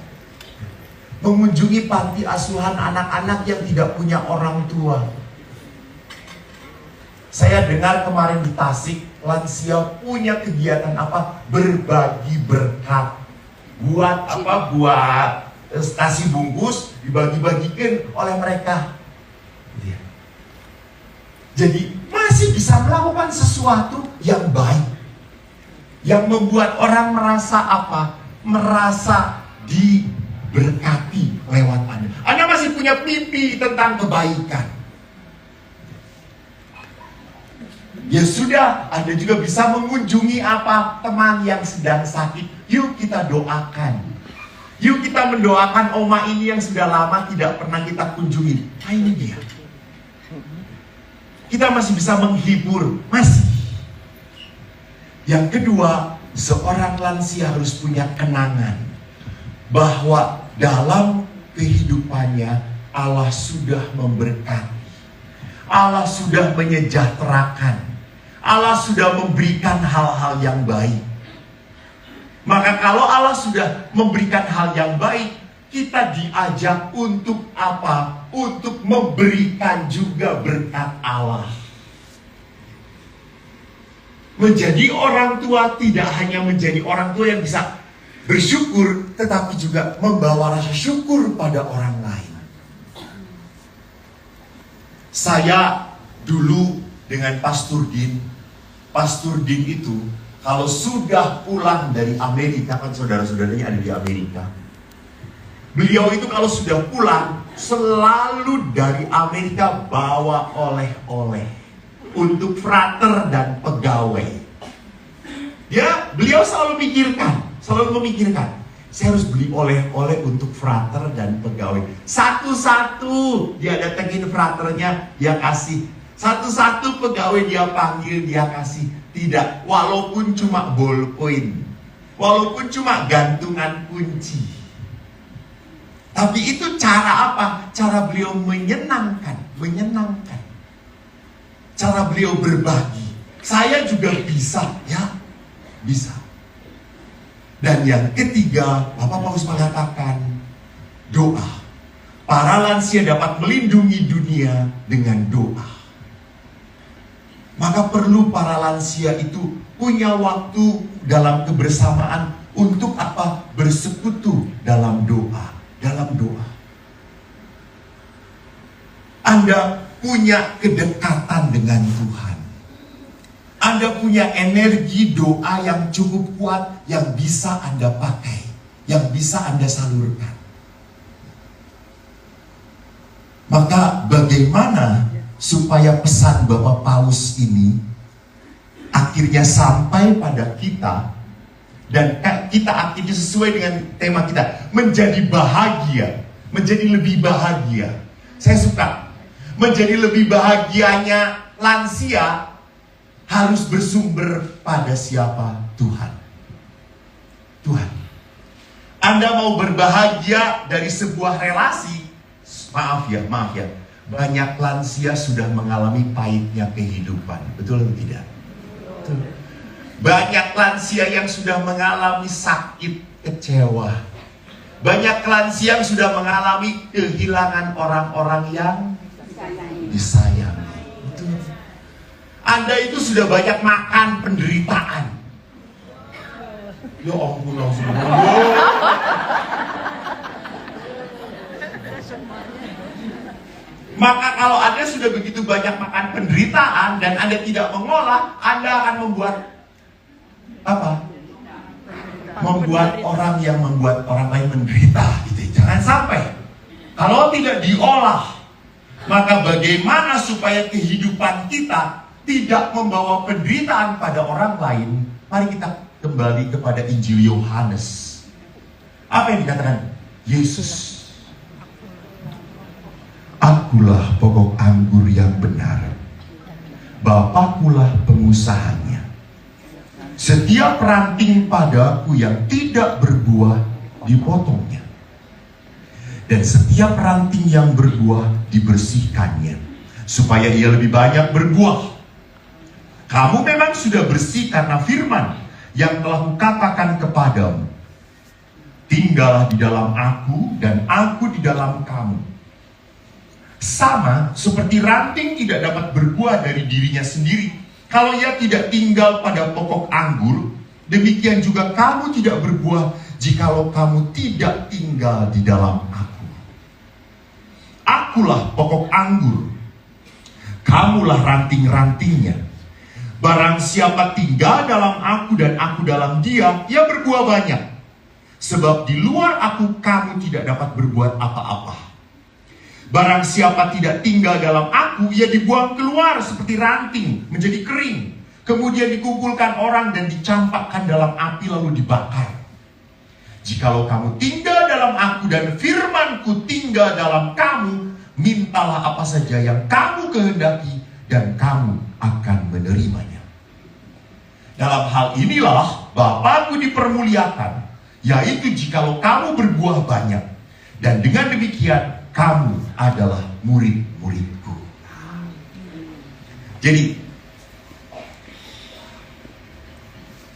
Mengunjungi panti asuhan anak-anak yang tidak punya orang tua. Saya dengar kemarin di Tasik, lansia punya kegiatan apa? Berbagi berkat. Buat apa? Buat nasi bungkus dibagi-bagikan oleh mereka. Jadi masih bisa melakukan sesuatu yang baik, yang membuat orang merasa apa? Merasa diberkati lewat Anda. Anda masih punya mimpi tentang kebaikan. Ya sudah, Anda juga bisa mengunjungi apa? Teman yang sedang sakit. Yuk kita doakan. Yuk kita mendoakan oma ini yang sudah lama tidak pernah kita kunjungi. Nah ini dia. Kita masih bisa menghibur. Masih. Yang kedua, seorang lansia harus punya kenangan bahwa dalam kehidupannya Allah sudah memberkati. Allah sudah menyejahterakan. Allah sudah memberikan hal-hal yang baik. Maka kalau Allah sudah memberikan hal yang baik, kita diajak untuk apa? Untuk memberikan juga berkat Allah. Menjadi orang tua tidak hanya menjadi orang tua yang bisa bersyukur, tetapi juga membawa rasa syukur pada orang lain. Saya dulu dengan Pastor Din itu kalau sudah pulang dari Amerika, kan saudara-saudaranya ada di Amerika. Beliau itu kalau sudah pulang selalu dari Amerika bawa oleh-oleh untuk frater dan pegawai. Ya, beliau selalu pikirkan Selalu memikirkan, saya harus beli oleh-oleh untuk frater dan pegawai. Satu-satu dia datengin fraternya, dia kasih. Satu-satu pegawai dia panggil, dia kasih. Tidak, walaupun cuma ballpoint, walaupun cuma gantungan kunci. Tapi itu cara apa? Cara beliau menyenangkan. Cara beliau berbagi. Saya juga bisa, ya, bisa. Dan yang ketiga, Bapak Paus mengatakan doa. Para lansia dapat melindungi dunia dengan doa. Maka perlu para lansia itu punya waktu dalam kebersamaan untuk apa? Bersekutu dalam doa. Anda punya kedekatan dengan Tuhan. Anda punya energi doa yang cukup kuat, yang bisa Anda pakai, yang bisa Anda salurkan. Maka bagaimana supaya pesan Bapak Paus ini akhirnya sampai pada kita, dan kita akhirnya sesuai dengan tema kita, menjadi bahagia, menjadi lebih bahagia. Saya suka, menjadi lebih bahagianya lansia harus bersumber pada siapa? Tuhan. Anda mau berbahagia dari sebuah relasi, maaf ya, banyak lansia sudah mengalami pahitnya kehidupan, betul atau tidak? Betul. Banyak lansia yang sudah mengalami sakit, kecewa. Banyak lansia yang sudah mengalami kehilangan orang-orang yang disayang. Anda itu sudah banyak makan penderitaan. Ya ampun, langsung. Maka kalau Anda sudah begitu banyak makan penderitaan dan Anda tidak mengolah, Anda akan membuat apa? Membuat orang yang membuat orang lain menderita. Gitu. Jangan sampai. Kalau tidak diolah, maka bagaimana supaya kehidupan kita tidak membawa penderitaan pada orang lain? Mari kita kembali kepada Injil Yohanes. Apa yang dikatakan Yesus? Akulah pokok anggur yang benar, Bapakulah pengusahanya. Setiap ranting padaku yang tidak berbuah dipotongnya, dan setiap ranting yang berbuah dibersihkannya, supaya ia lebih banyak berbuah. Kamu memang sudah bersih karena firman yang telah kukatakan kepadamu. Tinggallah di dalam aku dan aku di dalam kamu. Sama seperti ranting tidak dapat berbuah dari dirinya sendiri kalau ia tidak tinggal pada pokok anggur, demikian juga kamu tidak berbuah jikalau kamu tidak tinggal di dalam aku. Akulah pokok anggur, kamulah ranting-rantingnya. Barang siapa tinggal dalam aku dan aku dalam dia, ia berbuah banyak. Sebab di luar aku kamu tidak dapat berbuat apa-apa. Barang siapa tidak tinggal dalam aku, ia dibuang keluar seperti ranting, menjadi kering. Kemudian dikumpulkan orang dan dicampakkan dalam api lalu dibakar. Jikalau kamu tinggal dalam aku dan firmanku tinggal dalam kamu, mintalah apa saja yang kamu kehendaki dan kamu akan menerimanya. Dalam hal inilah Bapakku dipermuliakan, yaitu jikalau kamu berbuah banyak, dan dengan demikian kamu adalah murid-muridku. Jadi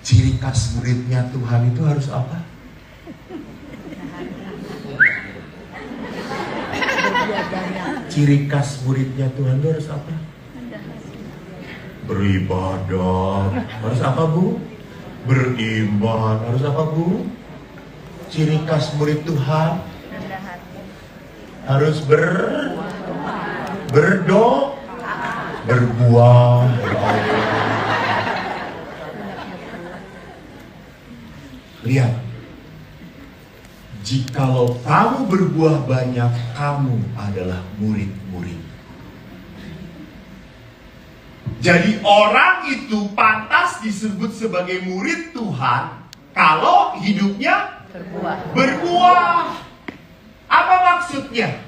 ciri khas muridnya Tuhan itu harus apa? Ciri khas muridnya Tuhan itu harus apa? Beribadah. Harus apa, Bu? Beriman. Harus apa, Bu? Ciri khas murid Tuhan harus berbuah. Lihat, jikalau kamu berbuah banyak, kamu adalah murid-murid. Jadi orang itu pantas disebut sebagai murid Tuhan kalau hidupnya berbuah. Apa maksudnya?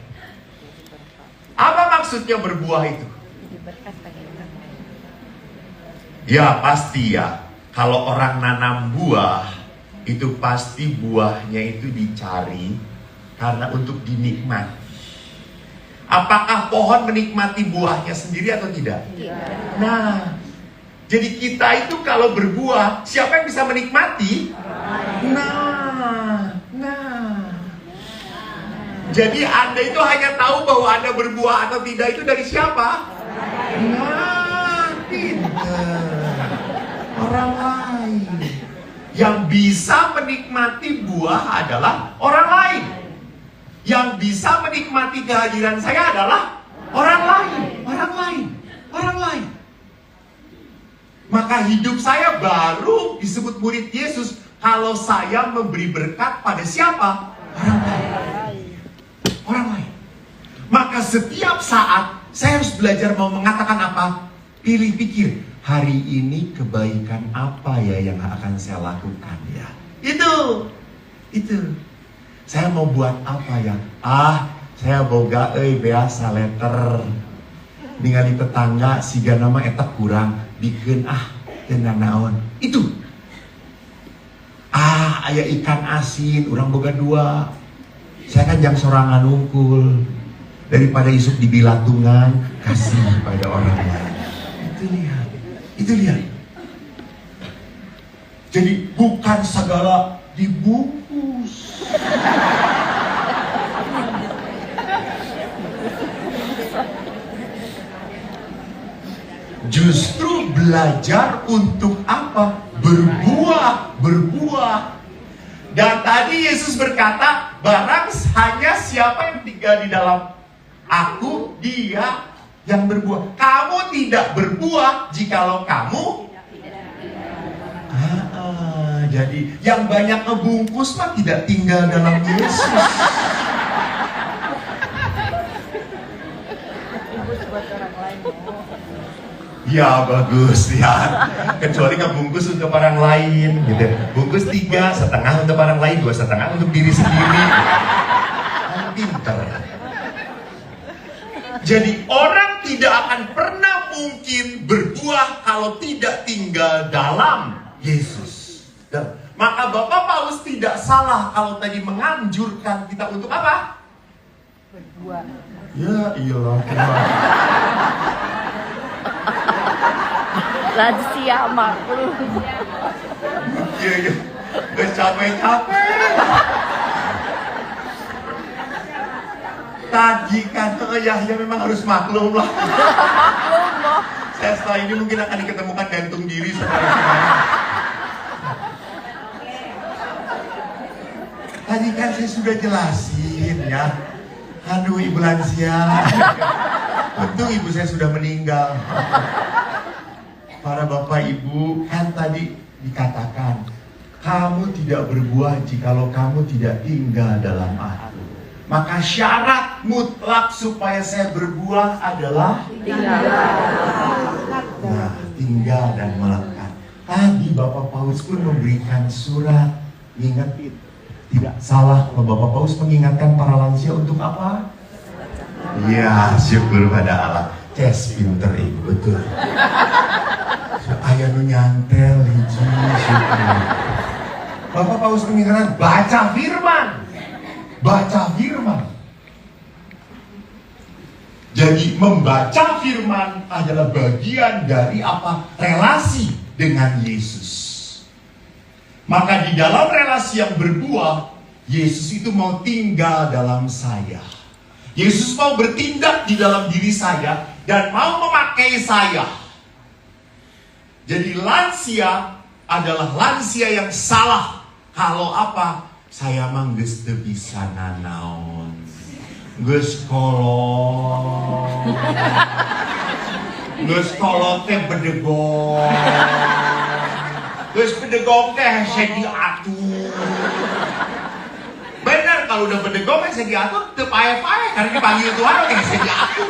Apa maksudnya berbuah itu? Ya pasti ya, kalau orang nanam buah, itu pasti buahnya itu dicari karena untuk dinikmati. Apakah pohon menikmati buahnya sendiri atau tidak? Tidak. Nah, jadi kita itu kalau berbuah, siapa yang bisa menikmati? Nah. Jadi Anda itu hanya tahu bahwa Anda berbuah atau tidak itu dari siapa? Nah, pintar. Orang lain. Yang bisa menikmati buah adalah orang lain. Yang bisa menikmati kehadiran saya adalah orang lain. Maka hidup saya baru disebut murid Yesus kalau saya memberi berkat pada siapa? Orang lain. Maka setiap saat saya harus belajar mau mengatakan apa? Pilih pikir, hari ini kebaikan apa ya yang akan saya lakukan ya? Itu. Saya mau buat apa ya? Saya boga biasa letter. Ningali tetangga siga nama eta kurang bikin tenang naon. Itu. Aya ikan asin, urang boga 2. Saya kan jang sorangan unggul. Daripada isuk di bilatungan, kasih pada orang lain. Itu lihat. Jadi bukan segala dibungkus. Justru belajar untuk apa? Berbuah. Dan tadi Yesus berkata, barang hanya siapa yang tinggal di dalam aku, dia yang berbuah. Kamu tidak berbuah jikalau kamu jadi yang banyak ngebungkus mah tidak tinggal dalam Yesus. Ya bagus ya. Kecuali ngebungkus untuk orang lain gitu. Bungkus 3, setengah untuk orang lain, 2,5 untuk diri sendiri. Pinter. Jadi orang tidak akan pernah mungkin berbuah kalau tidak tinggal dalam Yesus. Dan maka Bapak Paulus tidak salah kalau tadi menganjurkan kita untuk apa? Berbuah. Ya iyalah. Lansia maklum. Iya. Gak capek-capek. Tadi kan ya memang harus maklum lah. Maklum loh. Saya setelah ini mungkin akan diketemukan gantung diri semuanya. Tadi kan saya sudah jelasin ya. Aduh Ibu lansia. Untung ibu saya sudah meninggal. Para bapak ibu kan tadi dikatakan, kamu tidak berbuah jikalau kamu tidak tinggal dalam aku. Maka syarat mutlak supaya saya berbuah adalah tinggal dan melekat. Tadi Bapak Paulus pun memberikan surat. Ingat itu. Tidak salah kalau Bapak Paulus mengingatkan para lansia untuk apa? Ya, syukur pada Allah. Ces pinter ibu, betul. Ayah nu nyantel hiji syukur. Bapak Paulus mengingatkan baca firman. Jadi membaca firman adalah bagian dari apa? Relasi dengan Yesus. Maka di dalam relasi yang berbuah, Yesus itu mau tinggal dalam saya. Yesus mau bertindak di dalam diri saya dan mau memakai saya. Jadi lansia adalah lansia yang salah kalau apa? Saya mah geus teu bisa nanaon. Geus kolot. Geus kolot teh bedegong. Geus bedegong teh hese diatur. Benar kalau udah bedegong hese diatur teu pae-pae karena dipanggil Tuhan oke hese diatur.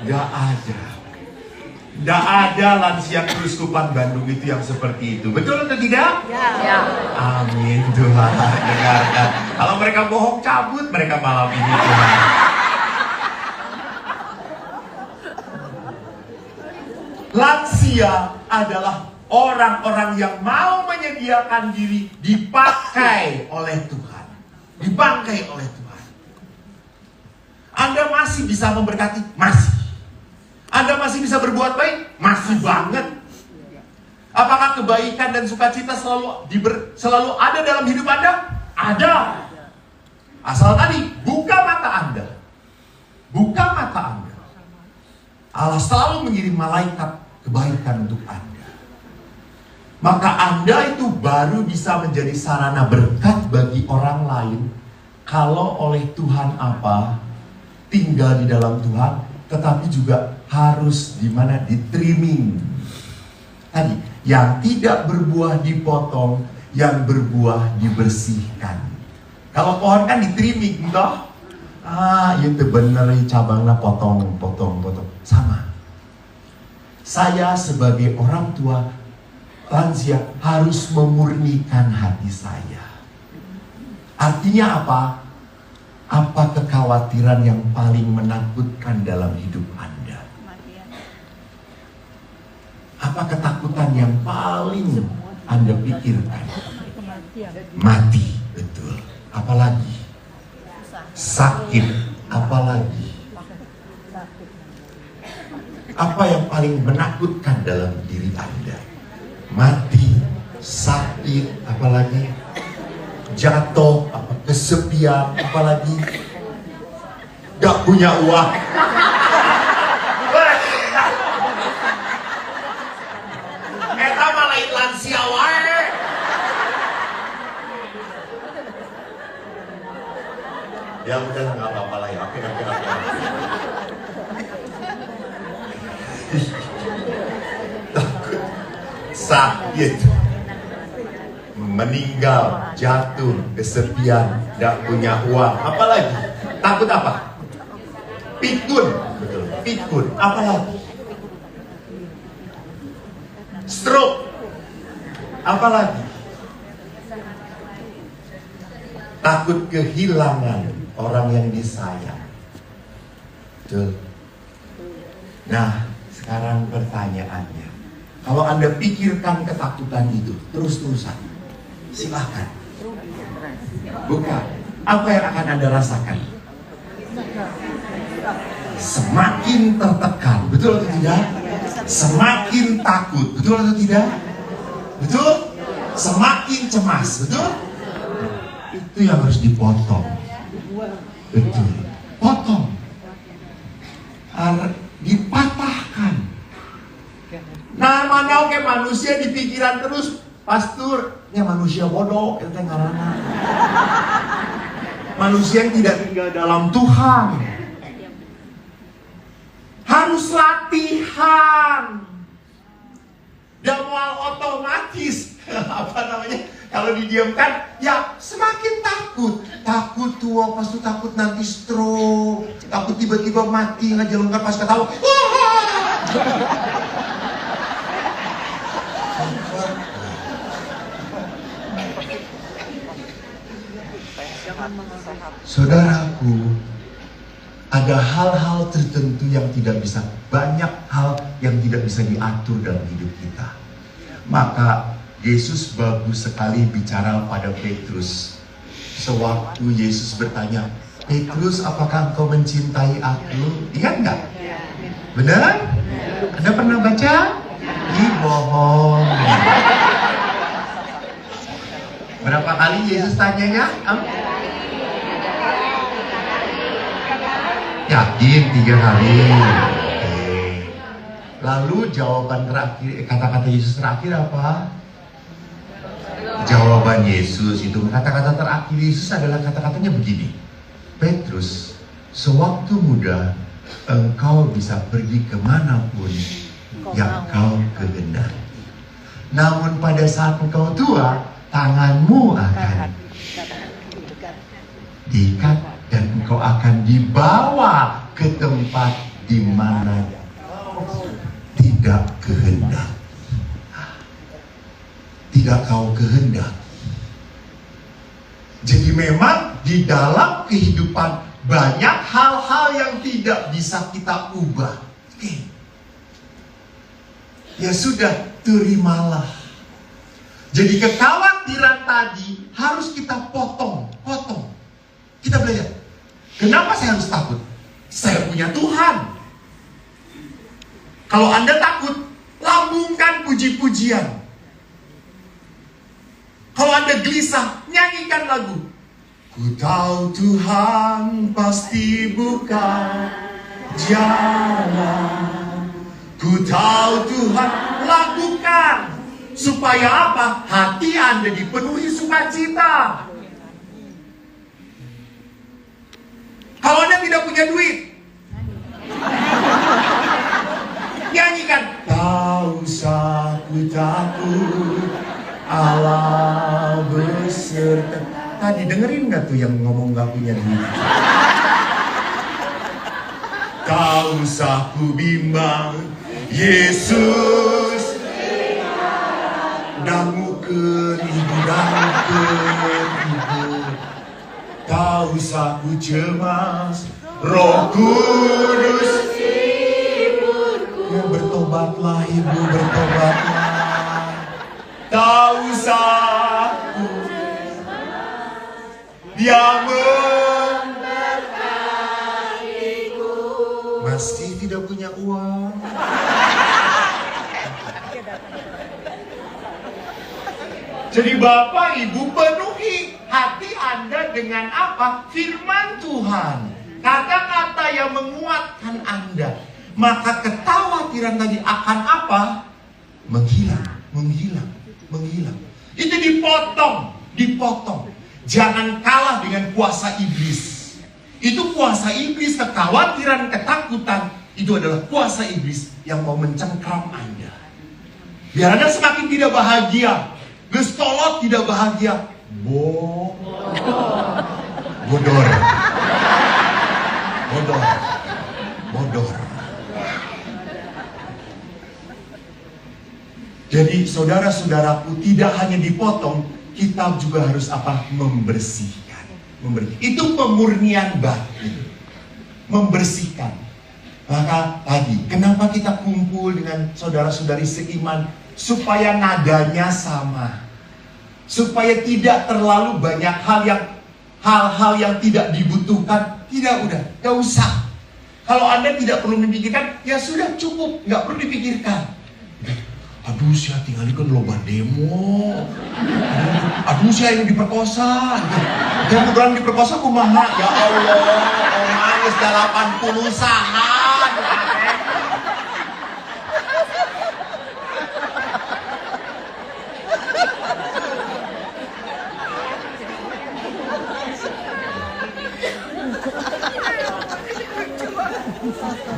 Gak ada. Tidak ada lansia Keuskupan Bandung itu yang seperti itu. Betul atau tidak? Ya. Amin Tuhan. Dengarkan. Kalau mereka bohong cabut mereka malam ini Tuhan. Lansia adalah orang-orang yang mau menyediakan diri dipakai oleh Tuhan. Dipakai oleh Tuhan. Anda masih bisa memberkati? Masih. Anda masih bisa berbuat baik? Masih banget. Apakah kebaikan dan sukacita selalu ada dalam hidup Anda? Ada. Asal tadi, buka mata Anda. Buka mata Anda. Allah selalu mengirim malaikat kebaikan untuk Anda. Maka Anda itu baru bisa menjadi sarana berkat bagi orang lain kalau oleh Tuhan apa? Tinggal di dalam Tuhan, tetapi juga harus di trimming. Tadi, yang tidak berbuah dipotong, yang berbuah dibersihkan. Kalau pohon kan di trimming, toh? Itu bener cabangnya potong. Sama. Saya sebagai orang tua lansia harus memurnikan hati saya. Artinya apa? Apa kekhawatiran yang paling menakutkan dalam hidup Anda? Apa ketakutan yang paling Anda pikirkan? Mati, betul. Apalagi? Sakit, apalagi? Apa yang paling menakutkan dalam diri Anda? Mati, sakit, apalagi? Jatuh, kesepian, apalagi? Gak punya uang. Eta malah lansia wae. Ya udah nggak apa-apa lah ya. Oke. Takut sakit, meninggal, jatuh, kesepian, gak punya uang, apalagi? Takut apa? Pikun, betul. Pikun, apalagi? Stroke, apalagi? Takut kehilangan orang yang disayang. Betul. Nah, sekarang pertanyaannya, kalau Anda pikirkan ketakutan itu terus-terusan, silahkan buka. Apa yang akan Anda rasakan? Semakin tertekan, betul atau tidak? Semakin takut, betul atau tidak? Betul? Semakin cemas, betul? Itu yang harus dipotong. Betul. Potong. Dipatahkan. Nah, mana oke manusia di pikiran terus, pasturnya manusia bodoh, itu ngarana. Manusia yang tidak tinggal dalam Tuhan. Harus latihan. Dan mual otomatis. Apa namanya? Kalau didiamkan, ya semakin takut. Takut tua, pas itu takut nanti stroke. Takut tiba-tiba mati, ngajelungkan pas ketawa. Saudaraku, ada hal-hal tertentu yang tidak bisa, banyak hal yang tidak bisa diatur dalam hidup kita. Maka Yesus bagus sekali bicara pada Petrus. Sewaktu Yesus bertanya, Petrus, apakah engkau mencintai aku? Ingat nggak? Benar? Anda pernah baca? Ih, bohong. Berapa kali Yesus tanyanya? Yakin 3 kali. Lalu jawaban terakhir, kata-kata Yesus terakhir apa? Jawaban Yesus itu, kata-kata terakhir Yesus adalah kata-katanya begini. Petrus, sewaktu muda engkau bisa pergi kemanapun yang kau kehendaki. Namun pada saat engkau tua, tanganmu akan diikat dan engkau akan dibawa ke tempat di mana tidak tidak kehendak. Tidak kau kehendak. Jadi memang di dalam kehidupan banyak hal-hal yang tidak bisa kita ubah. Oke. Ya sudah, terimalah. Jadi kekhawatiran tadi harus kita potong. Kita belajar. Kenapa saya harus takut? Saya punya Tuhan. Kalau Anda takut, lambungkan puji-pujian. Kalau Anda gelisah, nyanyikan lagu. Ku tahu Tuhan pasti buka jalan. Ku tahu Tuhan, lakukan. Supaya apa? Hati Anda dipenuhi sukacita. Kalau Anda tidak punya duit, nyanyikan. Tak usah ku takut, Allah beserta. Tadi dengerin gak tuh yang ngomong gak punya duit? Tak usah ku bimbang, Yesus damukeun ibu. Tak usah ku cemas, Roh Kudus ya, bertobatlah ibu, bertobatlah. Tak usah ku, Dia memberkatiku. Masih tidak punya uang. Jadi Bapak Ibu penuhi hati Anda dengan apa? Firman Tuhan. Kata-kata yang menguatkan Anda. Maka kekhawatiran tadi akan apa? Menghilang. Itu dipotong. Jangan kalah dengan kuasa iblis. Itu kuasa iblis, kekhawatiran, ketakutan. Itu adalah kuasa iblis yang mau mencengkram Anda. Biar Anda semakin tidak bahagia. Gestolot tidak bahagia. Bodor. Jadi saudara-saudaraku, tidak hanya dipotong, kita juga harus apa? Membersihkan. Itu pemurnian batin. Membersihkan. Maka tadi, kenapa kita kumpul dengan saudara-saudari seiman? Supaya nadanya sama. Supaya tidak terlalu banyak hal-hal yang tidak dibutuhkan. Gak usah. Kalau Anda tidak perlu memikirkan, ya sudah cukup, gak perlu dipikirkan. Aduh, saya tinggal di loba demo. Aduh, saya yang diperkosa. Dia beneran diperkosa kumaha. Ya Allah, omangis 80 sahan.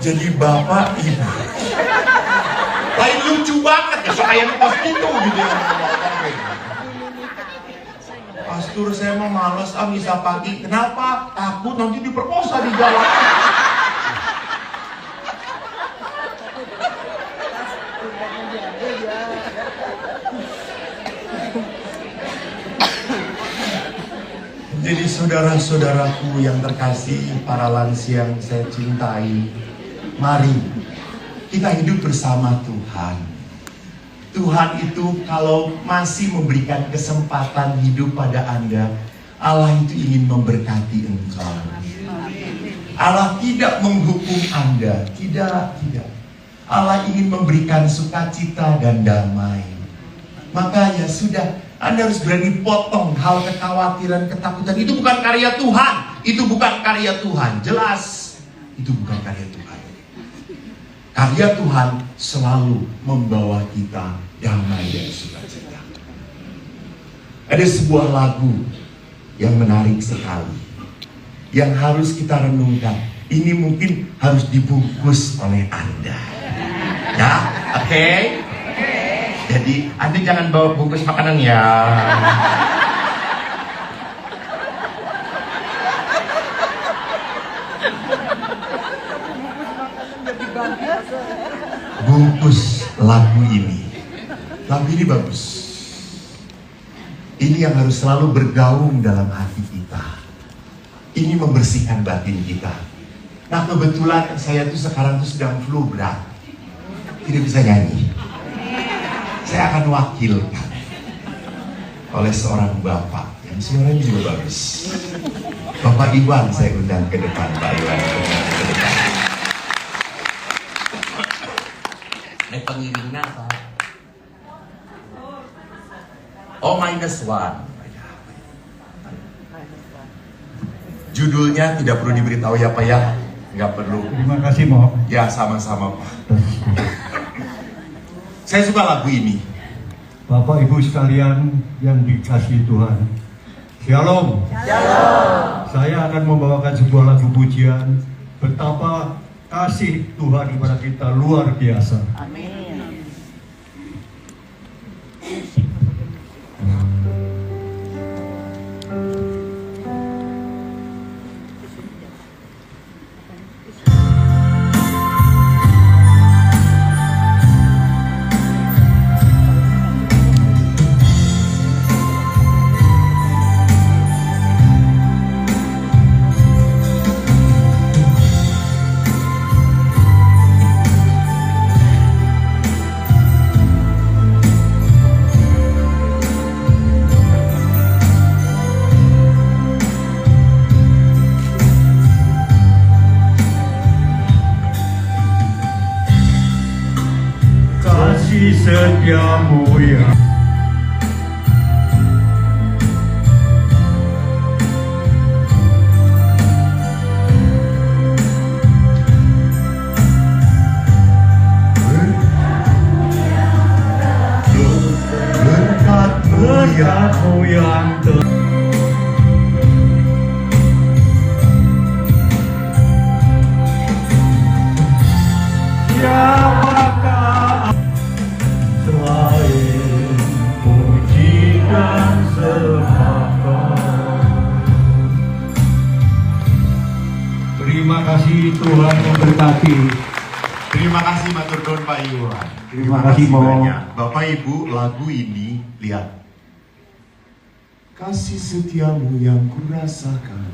Jadi Bapak Ibu, lain lucu banget ya, soalnya pas gitu ya. Pastor, saya mau males misa pagi. Kenapa? Takut nanti diperkosa di jalan. Jadi saudara-saudaraku yang terkasih, para lansia yang saya cintai, mari kita hidup bersama Tuhan. Tuhan itu kalau masih memberikan kesempatan hidup pada Anda, Allah itu ingin memberkati engkau. Allah tidak menghukum Anda, tidak. Allah ingin memberikan sukacita dan damai. Maka ya sudah, Anda harus berani potong hal kekhawatiran, ketakutan. Itu bukan karya Tuhan. Itu bukan karya Tuhan. Jelas, itu bukan karya Tuhan. Karya Tuhan selalu membawa kita damai dan sukacita. Ada sebuah lagu yang menarik sekali, yang harus kita renungkan. Ini mungkin harus dibungkus oleh Anda. Ya, oke? Jadi Anda jangan bawa bungkus makanan ya. bungkus lagu ini. Lagu ini bagus. Ini yang harus selalu bergaung dalam hati kita. Ini membersihkan batin kita. Nah kebetulan saya tuh sekarang tuh sedang flu berat, tidak bisa nyanyi. Saya akan wakilkan oleh seorang bapak yang suaranya juga bagus. Bapak Iwan saya undang ke depan, Pak Iwan ke depan. Ini pengiringnya apa? Oh, -1. Judulnya tidak perlu diberitahu ya Pak ya, nggak perlu. Terima kasih Mo. Ya sama-sama Pak. Saya suka lagu ini. Bapak Ibu sekalian yang dikasihi Tuhan. Shalom. Shalom. Saya akan membawakan sebuah lagu pujian. Betapa kasih Tuhan kepada kita luar biasa. Amin. Kasih setiamu ya berkatmu yang siapakah selain puji dan sembah. Terima kasih Tuhan memberkati. Terima kasih matur nuwun Pak Iwan. Terima kasih, Mo. banyak. Bapak Ibu, lagu ini lihat. Kasih setiamu yang kurasakan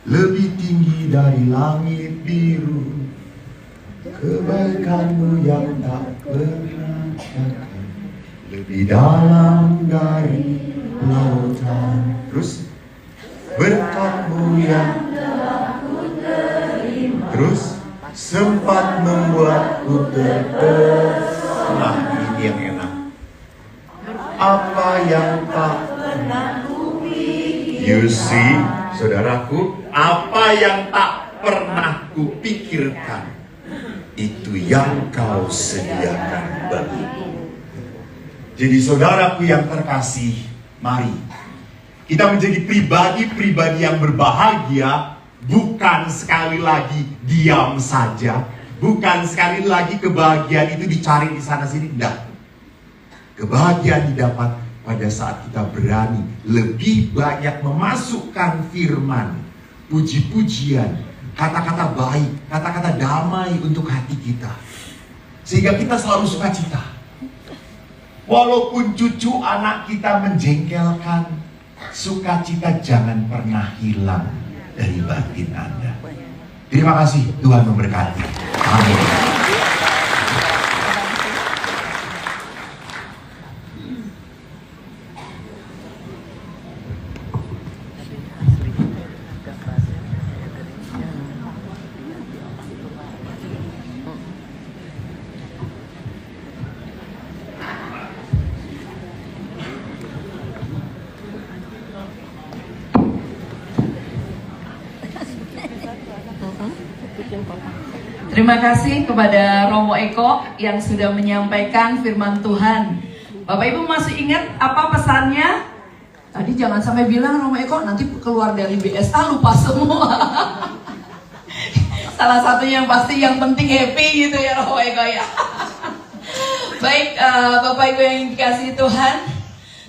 lebih tinggi dari langit biru. Kebaikanmu yang tak pernah akan lebih dalam dari lautan. Terus berkatmu yang terus sempat membuatku terpesona. Ini yang enak. Apa yang tak pernah kupikirkan. You see, saudaraku, apa yang tak pernah kupikirkan, itu yang kau sediakan bagiku. Jadi saudaraku yang terkasih, mari kita menjadi pribadi-pribadi yang berbahagia. Bukan sekali lagi diam saja, bukan sekali lagi kebahagiaan itu dicari di sana sini, enggak. Kebahagiaan didapat pada saat kita berani lebih banyak memasukkan firman, puji-pujian, kata-kata baik, kata-kata damai untuk hati kita, sehingga kita selalu sukacita. Walaupun cucu anak kita menjengkelkan, sukacita jangan pernah hilang dari batin Anda. Terima kasih, Tuhan memberkati. Amin. Terima kasih kepada Romo Eko yang sudah menyampaikan firman Tuhan. Bapak Ibu masih ingat apa pesannya? Tadi jangan sampai bilang Romo Eko nanti keluar dari BSA lupa semua. Salah satunya yang pasti yang penting happy gitu ya Romo Eko ya. Baik Bapak Ibu yang dikasihi Tuhan,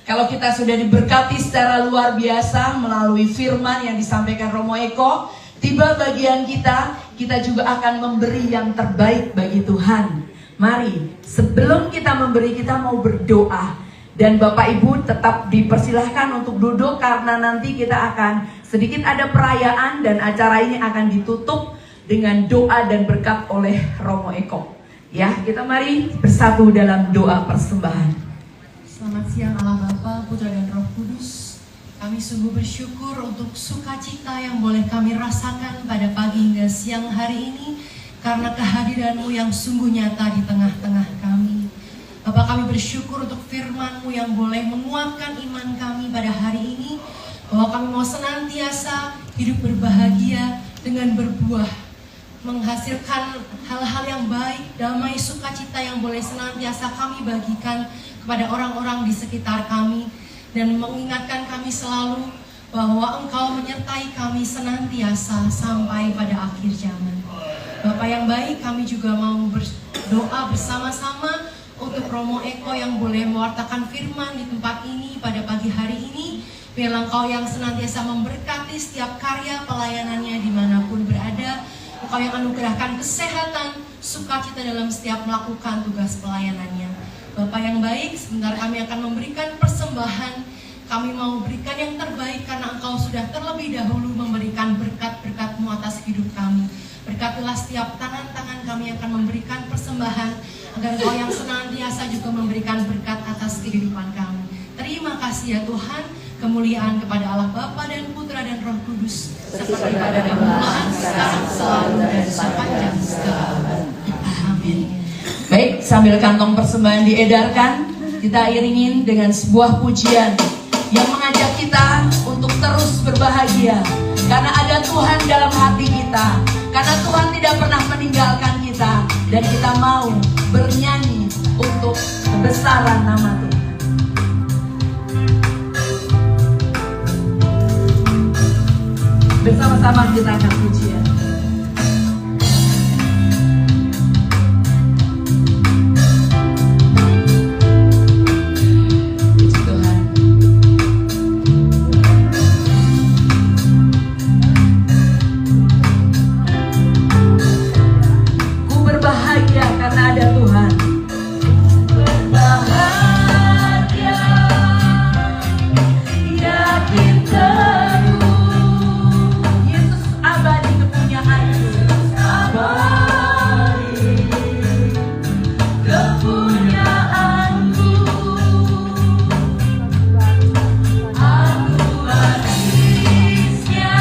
kalau kita sudah diberkati secara luar biasa melalui firman yang disampaikan Romo Eko, tiba bagian kita juga akan memberi yang terbaik bagi Tuhan. Mari, sebelum kita memberi, kita mau berdoa. Dan Bapak Ibu tetap dipersilahkan untuk duduk karena nanti kita akan sedikit ada perayaan dan acara ini akan ditutup dengan doa dan berkat oleh Romo Eko. Ya, kita mari bersatu dalam doa persembahan. Selamat siang Allah Bapa, Putra dan Roh Kudus. Kami sungguh bersyukur untuk sukacita yang boleh kami rasakan pada pagi hingga siang hari ini karena kehadiran-Mu yang sungguh nyata di tengah-tengah kami. Bapak, kami bersyukur untuk firman-Mu yang boleh menguatkan iman kami pada hari ini, bahwa kami mau senantiasa hidup berbahagia dengan berbuah, menghasilkan hal-hal yang baik, damai, sukacita yang boleh senantiasa kami bagikan kepada orang-orang di sekitar kami, dan mengingatkan kami selalu bahwa Engkau menyertai kami senantiasa sampai pada akhir zaman. Bapak yang baik, kami juga mau berdoa bersama-sama untuk Romo Eko yang boleh mewartakan firman di tempat ini pada pagi hari ini. Biarlah Engkau yang senantiasa memberkati setiap karya pelayanannya dimanapun berada. Engkau yang anugerahkan kesehatan, sukacita dalam setiap melakukan tugas pelayanannya. Bapak yang baik, sebentar kami akan memberikan persembahan. Kami mau berikan yang terbaik karena Engkau sudah terlebih dahulu memberikan berkat-berkat-Mu atas hidup kami. Berkatilah setiap tangan-tangan kami yang akan memberikan persembahan, agar Engkau yang senantiasa juga memberikan berkat atas kehidupan kami. Terima kasih ya Tuhan, kemuliaan kepada Allah Bapa dan Putra dan Roh Kudus, seperti pada permulaan, sekarang, selalu, dan sepanjang segala. Amin. Baik, sambil kantong persembahan diedarkan, kita iringin dengan sebuah pujian yang mengajak kita untuk terus berbahagia. Karena ada Tuhan dalam hati kita, karena Tuhan tidak pernah meninggalkan kita, dan kita mau bernyanyi untuk kebesaran nama Tuhan. Bersama-sama kita akan pujian. Puji Tuhan. Ku berbahagia karena ada Tuhan. Berbahagia, yakin teguh, Yesus abadi kepunyaanku. Abadi kepunyaanku. Aku warisnya,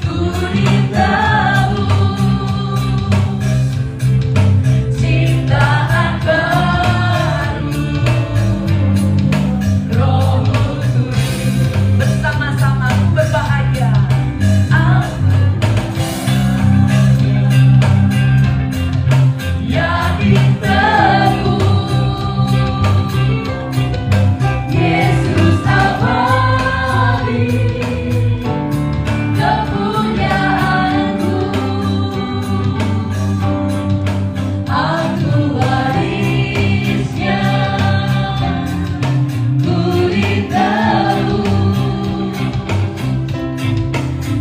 ku ditebus ciptaan baru, Roh Kudus. Bersama-sama ku berbahagia. Aku yakin teguh, Yesus abadi kepunyaanku. Aku warisnya, ku ditebus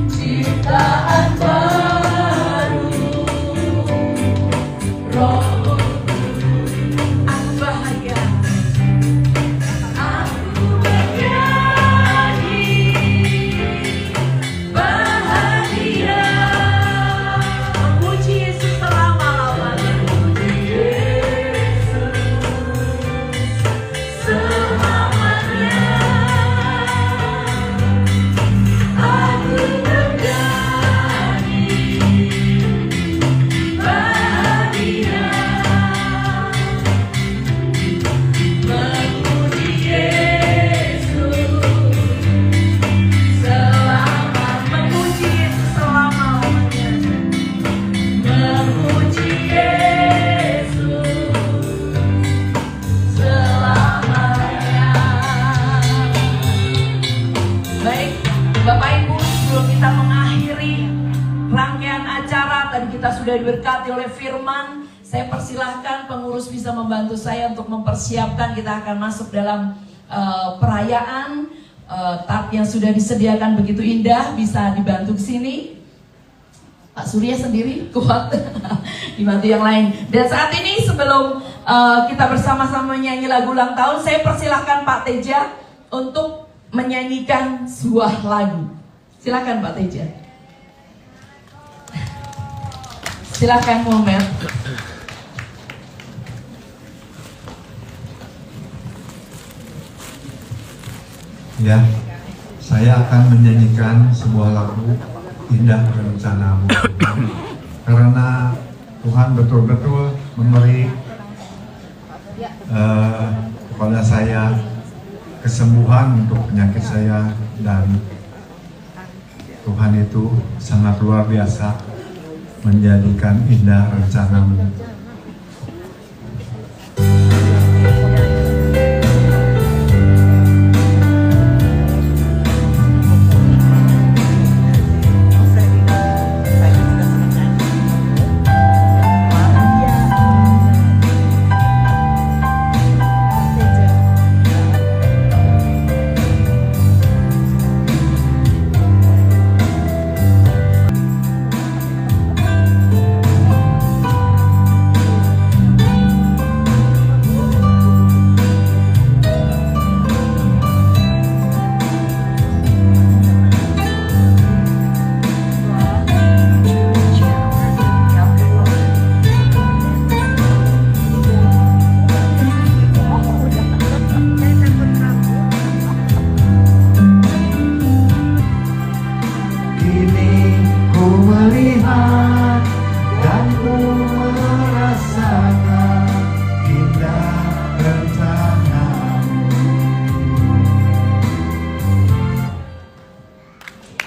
ciptaan baru, Roh Kudus. Aku bahagia, aku bernyanyi bahagia, memuji Yesus selama-lamanya. Memuji Yesus selamanya. Aku bernyanyi bahagia, memuji Yesus memuji Yesus selama-lamanya. Memuji Yesus selamanya. Baik, Bapak Ibu, sebelum kita mengakhiri rangkaian acara, tadi kita sudah diberkati oleh firman. Saya persilahkan pengurus bisa membantu saya untuk mempersiapkan. Kita akan masuk dalam perayaan. Tab yang sudah disediakan begitu indah, bisa dibantu ke sini. Pak Surya sendiri kuat dibantu yang lain. Dan saat ini sebelum kita bersama-sama menyanyi lagu ulang tahun, saya persilahkan Pak Teja untuk menyanyikan sebuah lagu. Silakan Pak Teja. Silakan Muhammad. Ya, saya akan menyanyikan sebuah lagu Indah Rencanamu. Karena Tuhan betul-betul memberi kepada saya kesembuhan untuk penyakit saya, dan Tuhan itu sangat luar biasa menjadikan indah rencanamu.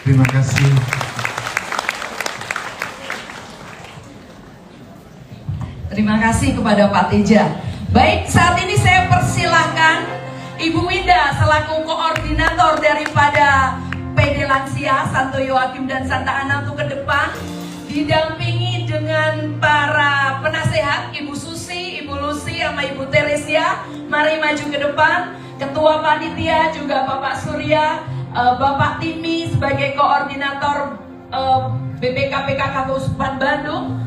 Terima kasih. Terima kasih kepada Pak Teja. Baik, saat ini saya persilahkan Ibu Winda selaku koordinator daripada PD Lansia Santo Yoakim dan Santa Ana untuk ke depan, didampingi dengan para penasehat Ibu Susi, Ibu Lucy, sama Ibu Teresia. Mari maju ke depan. Ketua Panitia juga Bapak Surya, Bapak Timi sebagai koordinator BPKPK Kabupaten Bandung,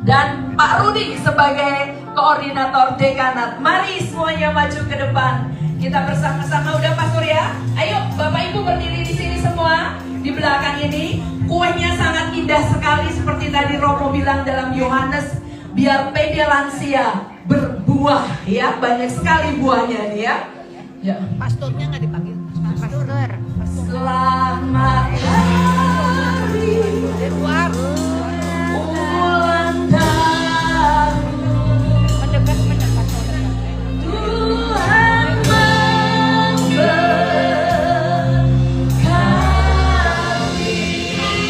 dan Pak Rudi sebagai koordinator dekanat. Mari semuanya maju ke depan. Kita bersama-sama. Udah Pak Surya? Ayo Bapak Ibu berdiri di sini semua. Di belakang ini kuahnya sangat indah sekali seperti tadi Romo bilang dalam Yohanes, biar PD Lansia berbuah ya, banyak sekali buahnya nih ya. Ya. Pastornya nggak dipanggil. Pastor. Selamat hari ulang tahun. Mendekat. Tuhan memberkati.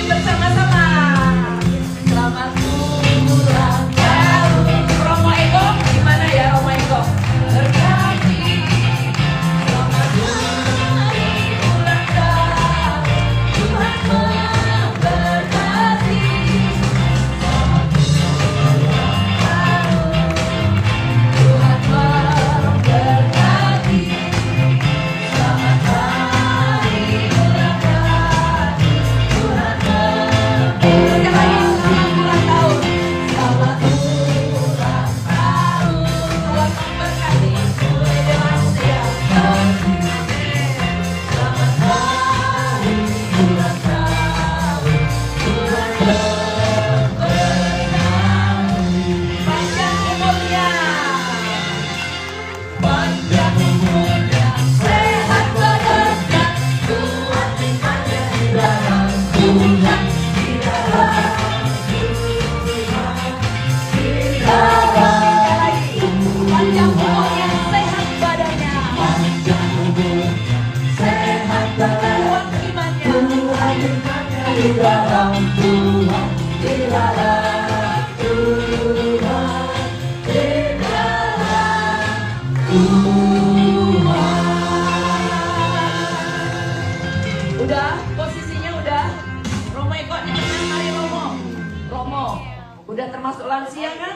Bersama-sama. Selamat ulang tahun. Romo Ego, gimana ya Romo Ego? Berkati. Selamat hari ulang tahun. Tuhan memberkati. Selamat ulang tahun. Tuhan memberkati. Selamat hari ulang tahun. Tuhan memberkati. Sekali lagi, selamat ulang tahun. Selamat ulang tahun. Tuhan memberkati. PD Lansia. Selamat hari ulang tahun. Tuhan memberkati. Panjang umurnya. Panjang umurnya, sehat badannya, kuat imannya di dalam Tuhan, di dalam Tuhan, di dalam panjang umurnya, sehat badannya, panjang umurnya, sehat badannya, kuat imannya, di dalam Tuhan, di dalam Tuhan, di dalam udah, posisinya udah. Romo Eko di tengah, mari Romo. Romo, udah termasuk lansia kan?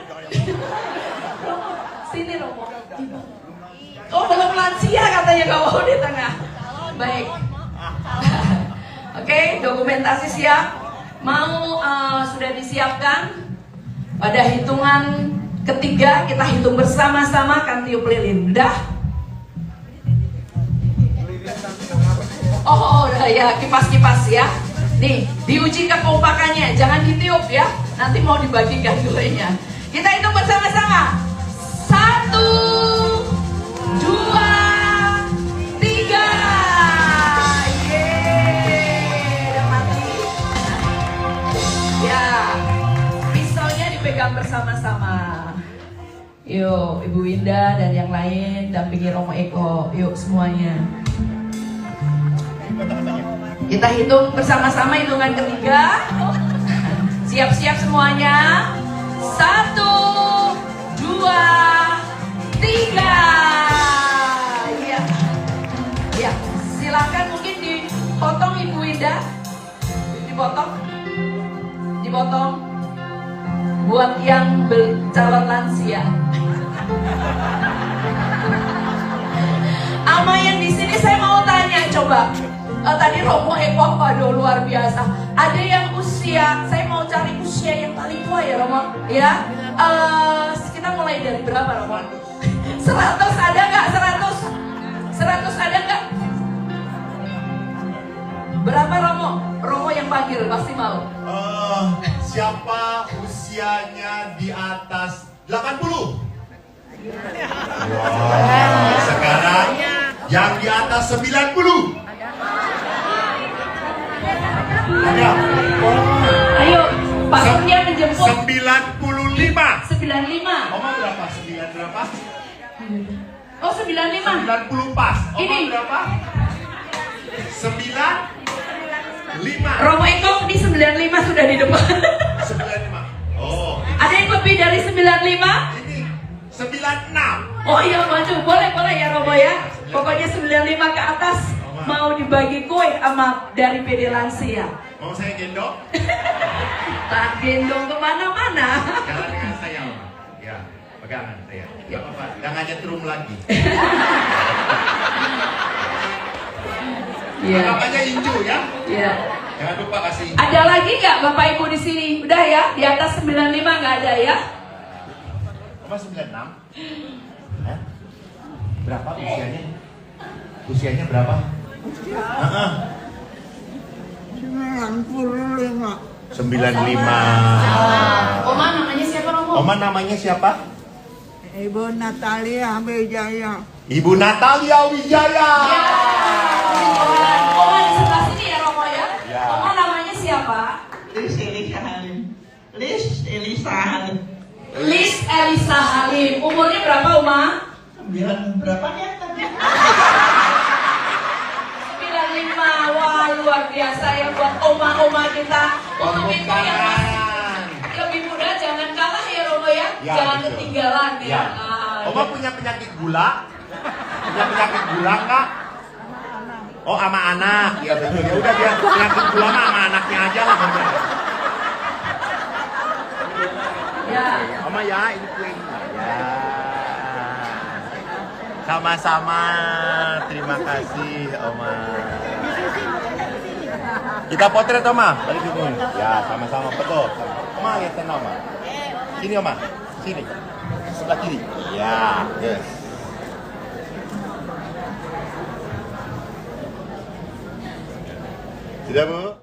Romo, sini Romo. Oh belum lansia katanya, gak mau di tengah. Baik. Oke, dokumentasi siap. Sudah disiapkan? Pada hitungan ketiga kita hitung bersama-sama kan tiup lilin. Udah? Oh, udah ya, kipas-kipas ya. Nih, diuji kekompakannya, jangan ditiup ya. Nanti mau dibagikan kuenya. Kita hitung bersama-sama. 1, 2, 3. Yeay, udah mati. Ya, pisaunya dipegang bersama-sama. Yuk, Ibu Winda dan yang lain dampingi Romo Eko. Yuk semuanya. Kita hitung bersama-sama hitungan ketiga. Siap-siap semuanya. 1, 2, 3. Iya. Ya, silakan mungkin dipotong Ibu Winda. Dipotong. Buat yang calon lansia. Ama yang di sini saya mau tanya coba. Tadi Romo Eko, waduh luar biasa. Ada yang usia, saya mau cari usia yang paling tua ya Romo. Ya, kita mulai dari berapa Romo? 100 ada nggak? 100 ada nggak? Berapa Romo? Romo yang panggil pasti mau. Siapa usianya di atas 80? Wow, sekarang yang di atas 90. Ada. Ayo, Pak Surya menjemput. 95. 95. Oma berapa? 9 berapa? Oh 95. 90 pas. Oma Ini. berapa? 95. Romo Eko di 95 sudah di depan. 95. Oh. Ada yang lebih dari 95? Ini 96. Oh iya maju, boleh ya Romo ya. Pokoknya 95 ke atas mau dibagi kue sama dari PD Lansia. Mau saya gendong? Tak gendong kemana-mana. Jalan dengan saya, Oma. Ya, pegangan saya. Gak apa-apa, jangan nyetrum lagi. Iya. Namanya Inju ya. Iya. Jangan lupa kasih. Ada lagi nggak Bapak Ibu di sini? Udah ya, di atas 95 nggak ada ya? Oma 96? Hah? Berapa usianya? Usianya berapa? 95. 95. Oma namanya siapa Romo? Oma namanya siapa? Ibu Natalia Wijaya. Ibu Natalia Wijaya. Ya. Oma di sebelah sini ya Romo ya? Ya. Oma namanya siapa? Lis Elisa Halim. Lis Elisa Halim. Lis Elisa Halim. Umurnya berapa Oma? 9 berapa ya tadi? 95. Wah luar biasa ya buat oma-oma kita. Untuk itu yang masih lebih muda jangan kalah ya Romo ya. Ya, Jangan betul. ketinggalan ya. Ya. Oma punya penyakit gula? Punya penyakit gula enggak? Oh sama anak. Ya betul. Ya udah dia penyakit gula mah sama anaknya aja lah. Ya. Oma ya ini kuenya. Ya. Sama-sama. Terima kasih Oma. Kita potret Oma. Balik dulu. Ya sama-sama betul. Oma lihat sana Oma. Sini Oma. Sini. Sebelah kiri. Ya. Yes. Sudah Bu?